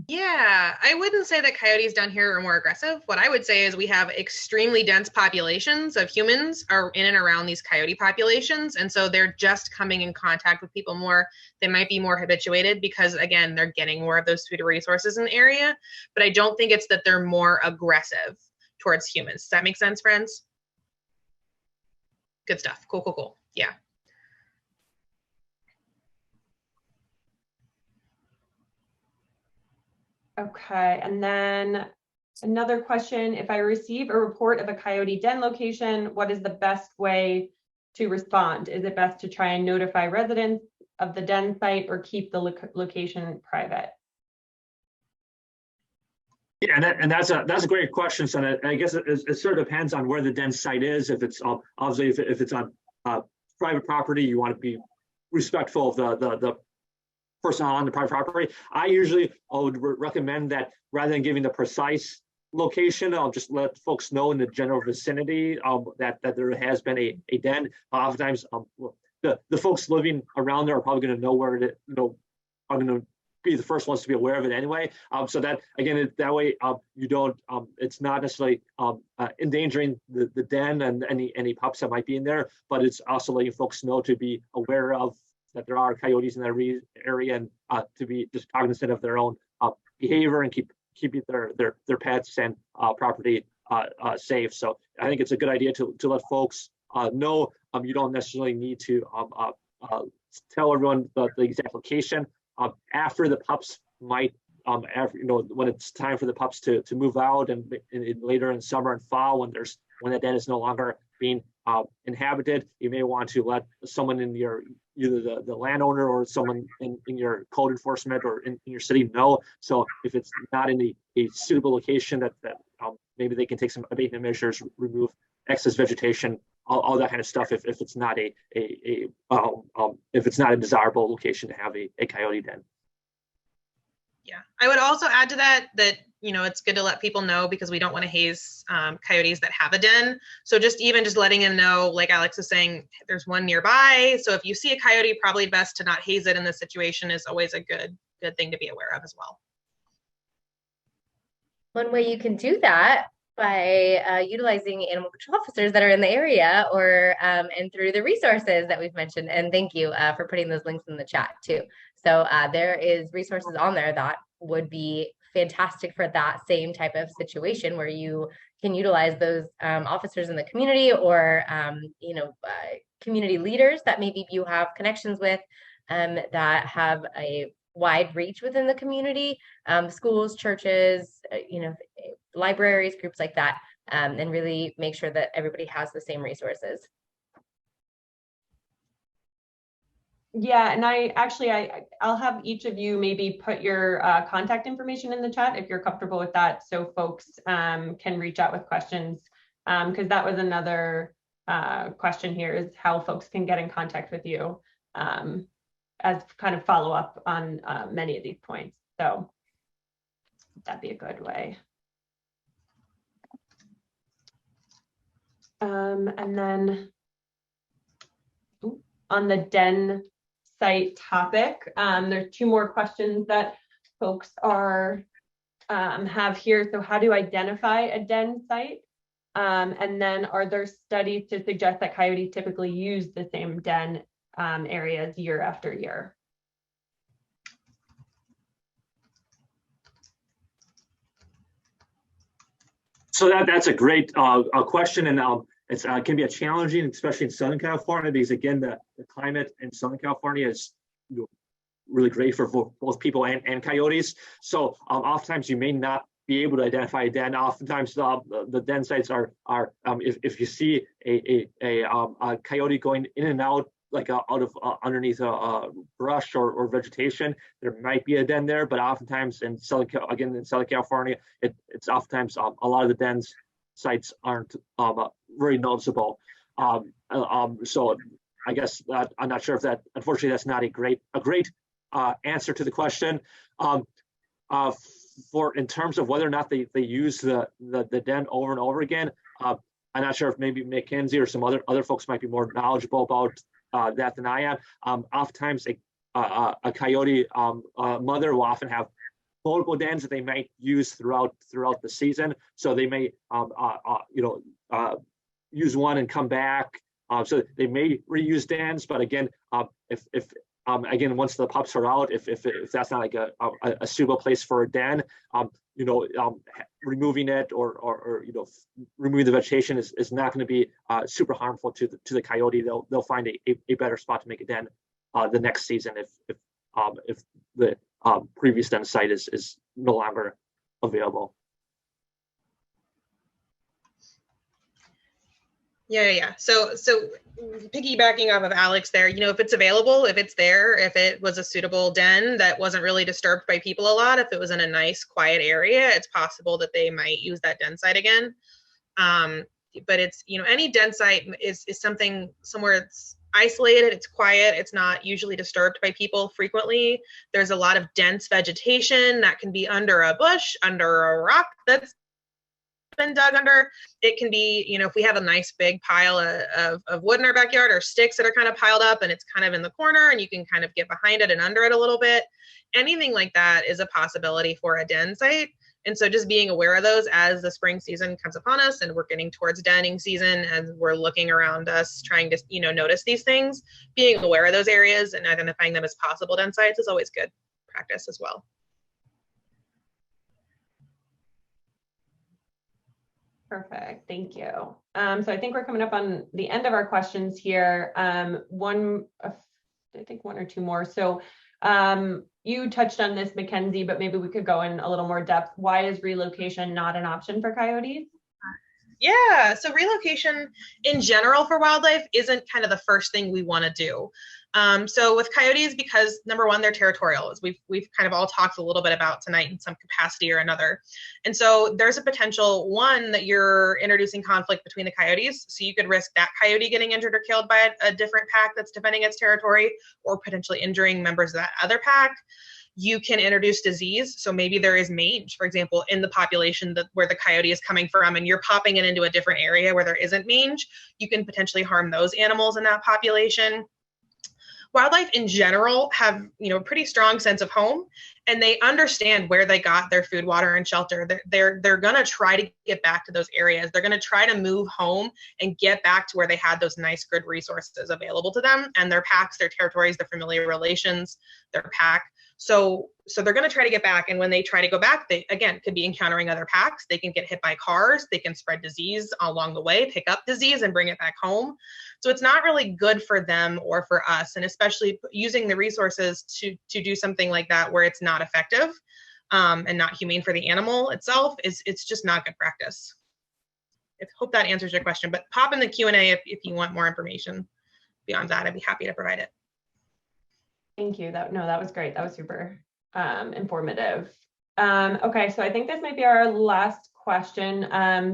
Yeah, I wouldn't say that coyotes down here are more aggressive. What I would say is we have extremely dense populations of humans are in and around these coyote populations. And so they're just coming in contact with people more. They might be more habituated because, again, they're getting more of those food resources in the area. But I don't think it's that they're more aggressive towards humans. Does that make sense, friends? Good stuff. Cool, cool, cool. Yeah. Okay, and then another question, if I receive a report of a coyote den location, what is the best way to respond? Is it best to try and notify residents of the den site or keep the location private? Yeah, and that's a great question. So I guess it sort of depends on where the den site is. If it's obviously if it's on private property, you want to be respectful of the person on the private property. I would recommend that rather than giving the precise location, I'll just let folks know in the general vicinity that there has been a den. Oftentimes, the folks living around there are probably going to know where it, are going to be the first ones to be aware of it anyway. So that again, that way you don't. It's not necessarily endangering the den and any pups that might be in there, but it's also letting folks know to be aware of that there are coyotes in that area and to be just cognizant of their own behavior and keeping their pets and property safe. So I think it's a good idea to let folks know. You don't necessarily need to tell everyone the exact location. After the pups might, when it's time for the pups to move out and later in summer and fall when the den is no longer being inhabited, you may want to let someone in either the landowner or someone in your code enforcement or in your city know. So if it's not in a suitable location, that maybe they can take some abatement measures, remove excess vegetation, all that kind of stuff. If it's not if it's not a desirable location to have a coyote den. Yeah, I would also add to that it's good to let people know because we don't want to haze coyotes that have a den. So just letting them know, like Alex is saying, there's one nearby. So if you see a coyote, probably best to not haze it in this situation is always a good thing to be aware of as well. One way you can do that by utilizing animal control officers that are in the area or and through the resources that we've mentioned. And thank you for putting those links in the chat too. So there is resources on there that would be fantastic for that same type of situation where you can utilize those officers in the community or community leaders that maybe you have connections with that have a wide reach within the community, schools, churches, libraries, groups like that, and really make sure that everybody has the same resources. Yeah, and I'll have each of you maybe put your contact information in the chat if you're comfortable with that, so folks can reach out with questions, because that was another question here, is how folks can get in contact with you as kind of follow up on many of these points. So that'd be a good way. And then on the den site topic, there's 2 more questions that folks are have here. So how do you identify a den site? And then are there studies to suggest that coyotes typically use the same den areas year after year? So that's a great question, and it's can be a challenging, especially in Southern California, because again, the climate in Southern California is really great for both people and coyotes. So oftentimes you may not be able to identify a den. Oftentimes the den sites are if you see a coyote going in and out, like out of underneath brush or vegetation, there might be a den there. But oftentimes in Southern California, it's oftentimes a lot of the dens sites aren't very noticeable. So I guess that I'm not sure if that, unfortunately, that's not a great answer to the question. For in terms of whether or not they use the den over and over again, I'm not sure if maybe Mackenzie or some other folks might be more knowledgeable about that than I am. Oftentimes a coyote mother will often have multiple dens that they might use throughout the season. So they may use one and come back. So they may reuse dens, but again, if again, once the pups are out, if that's not like a suitable place for a den, removing it or removing the vegetation is not going to be super harmful to the coyote. They'll find a better spot to make a den the next season if the previous den site is no longer available. Yeah. So piggybacking off of Alex there, if it's available, if it's there, if it was a suitable den that wasn't really disturbed by people a lot, if it was in a nice, quiet area, it's possible that they might use that den site again. But it's, any den site is something somewhere it's isolated, it's quiet, it's not usually disturbed by people frequently. There's a lot of dense vegetation that can be under a bush, under a rock that's been dug under. It can be, if we have a nice big pile of wood in our backyard or sticks that are kind of piled up and it's kind of in the corner and you can kind of get behind it and under it a little bit. Anything like that is a possibility for a den site. And so just being aware of those as the spring season comes upon us and we're getting towards denning season and we're looking around us trying to, notice these things, being aware of those areas and identifying them as possible den sites is always good practice as well. Perfect, thank you. So I think we're coming up on the end of our questions here. I think one or two more. So you touched on this, Mackenzie, but maybe we could go in a little more depth. Why is relocation not an option for coyotes? Yeah, so relocation in general for wildlife isn't kind of the first thing we want to do. So with coyotes, because number one, they're territorial, as we've kind of all talked a little bit about tonight in some capacity or another. And so there's a potential, one, that you're introducing conflict between the coyotes. So you could risk that coyote getting injured or killed by a different pack that's defending its territory, or potentially injuring members of that other pack. You can introduce disease. So maybe there is mange, for example, in the population where the coyote is coming from, and you're popping it into a different area where there isn't mange. You can potentially harm those animals in that population. Wildlife in general have, a pretty strong sense of home, and they understand where they got their food, water, and shelter. They're going to try to get back to those areas. They're going to try to move home and get back to where they had those nice, good resources available to them and their packs, their territories, their familiar relations, their pack. So they're going to try to get back. And when they try to go back, they, again, could be encountering other packs. They can get hit by cars. They can spread disease along the way, pick up disease and bring it back home. So it's not really good for them or for us. And especially using the resources to do something like that where it's not effective and not humane for the animal itself it's just not good practice. hope that answers your question, but pop in the Q&A if you want more information beyond that. I'd be happy to provide it. Thank you. That was great. That was super informative. Okay, so I think this might be our last question.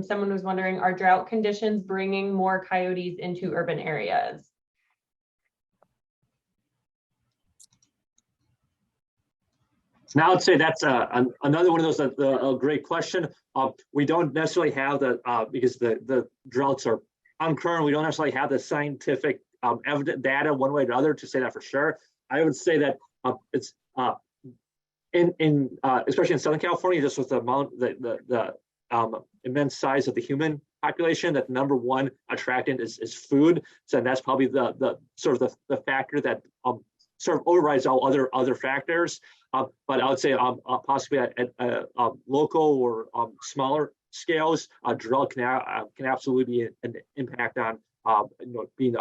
Someone was wondering, are drought conditions bringing more coyotes into urban areas? Now I'd say that's another one of those, a great question. We don't necessarily have because the droughts are uncurrent, we don't necessarily have the scientific evident data one way or the other to say that for sure. I would say that it's especially in Southern California, just with the amount, the immense size of the human population, that number one attractant is food. So that's probably the sort of the factor that sort of overrides all other factors. But I would say possibly at local or smaller scales, drought can absolutely be an impact on being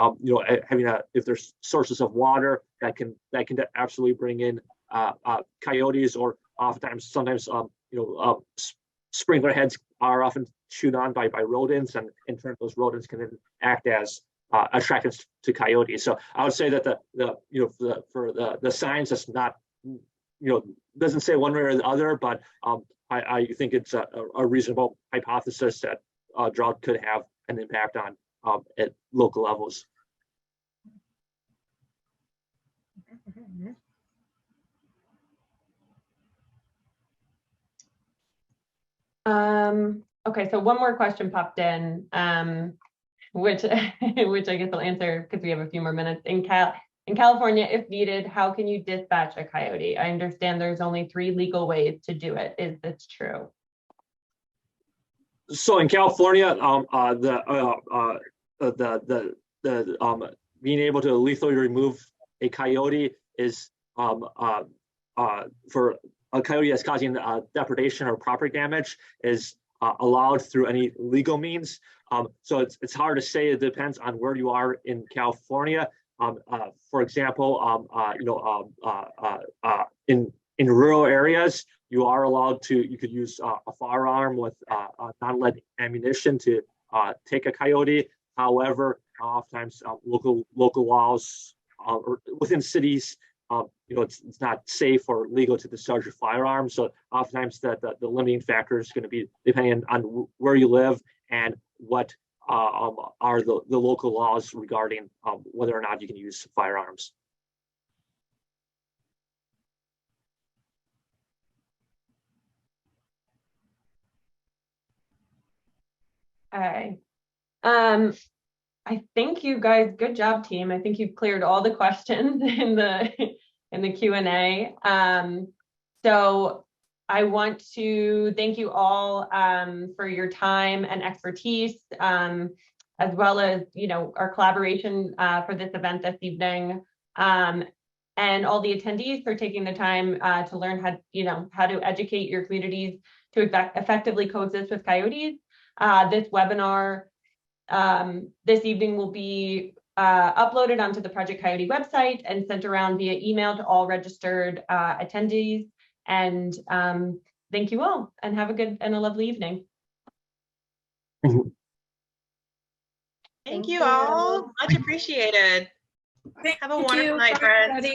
having if there's sources of water that can absolutely bring in coyotes, or sometimes sprinkler heads are often chewed on by rodents, and in turn those rodents can then act as attractants to coyotes. So I would say that the science is not doesn't say one way or the other, but I think it's a reasonable hypothesis that drought could have an impact on at local levels. Okay, so one more question popped in, which I guess I'll answer because we have a few more minutes. In California, if needed, how can you dispatch a coyote? I understand there's only 3 legal ways to do it. Is this true? So in California, being able to lethally remove a coyote is for a coyote that's causing depredation or property damage is allowed through any legal means. So it's hard to say. It depends on where you are in California. For example, in rural areas, you are allowed to. You could use a firearm with non-lead ammunition to take a coyote. However, oftentimes local laws or within cities, it's not safe or legal to discharge a firearm. So oftentimes the limiting factor is going to be depending on where you live and what are the local laws regarding whether or not you can use firearms. Okay. I think you guys, good job, team. I think you've cleared all the questions in the Q&A. So I want to thank you all for your time and expertise, as well as our collaboration for this event this evening, and all the attendees for taking the time to learn how to educate your communities to effectively coexist with coyotes. This webinar this evening will be uploaded onto the Project Coyote website and sent around via email to all registered attendees. And thank you all, and have a good and a lovely evening. Thank you all. Much appreciated. Have a wonderful night, friends.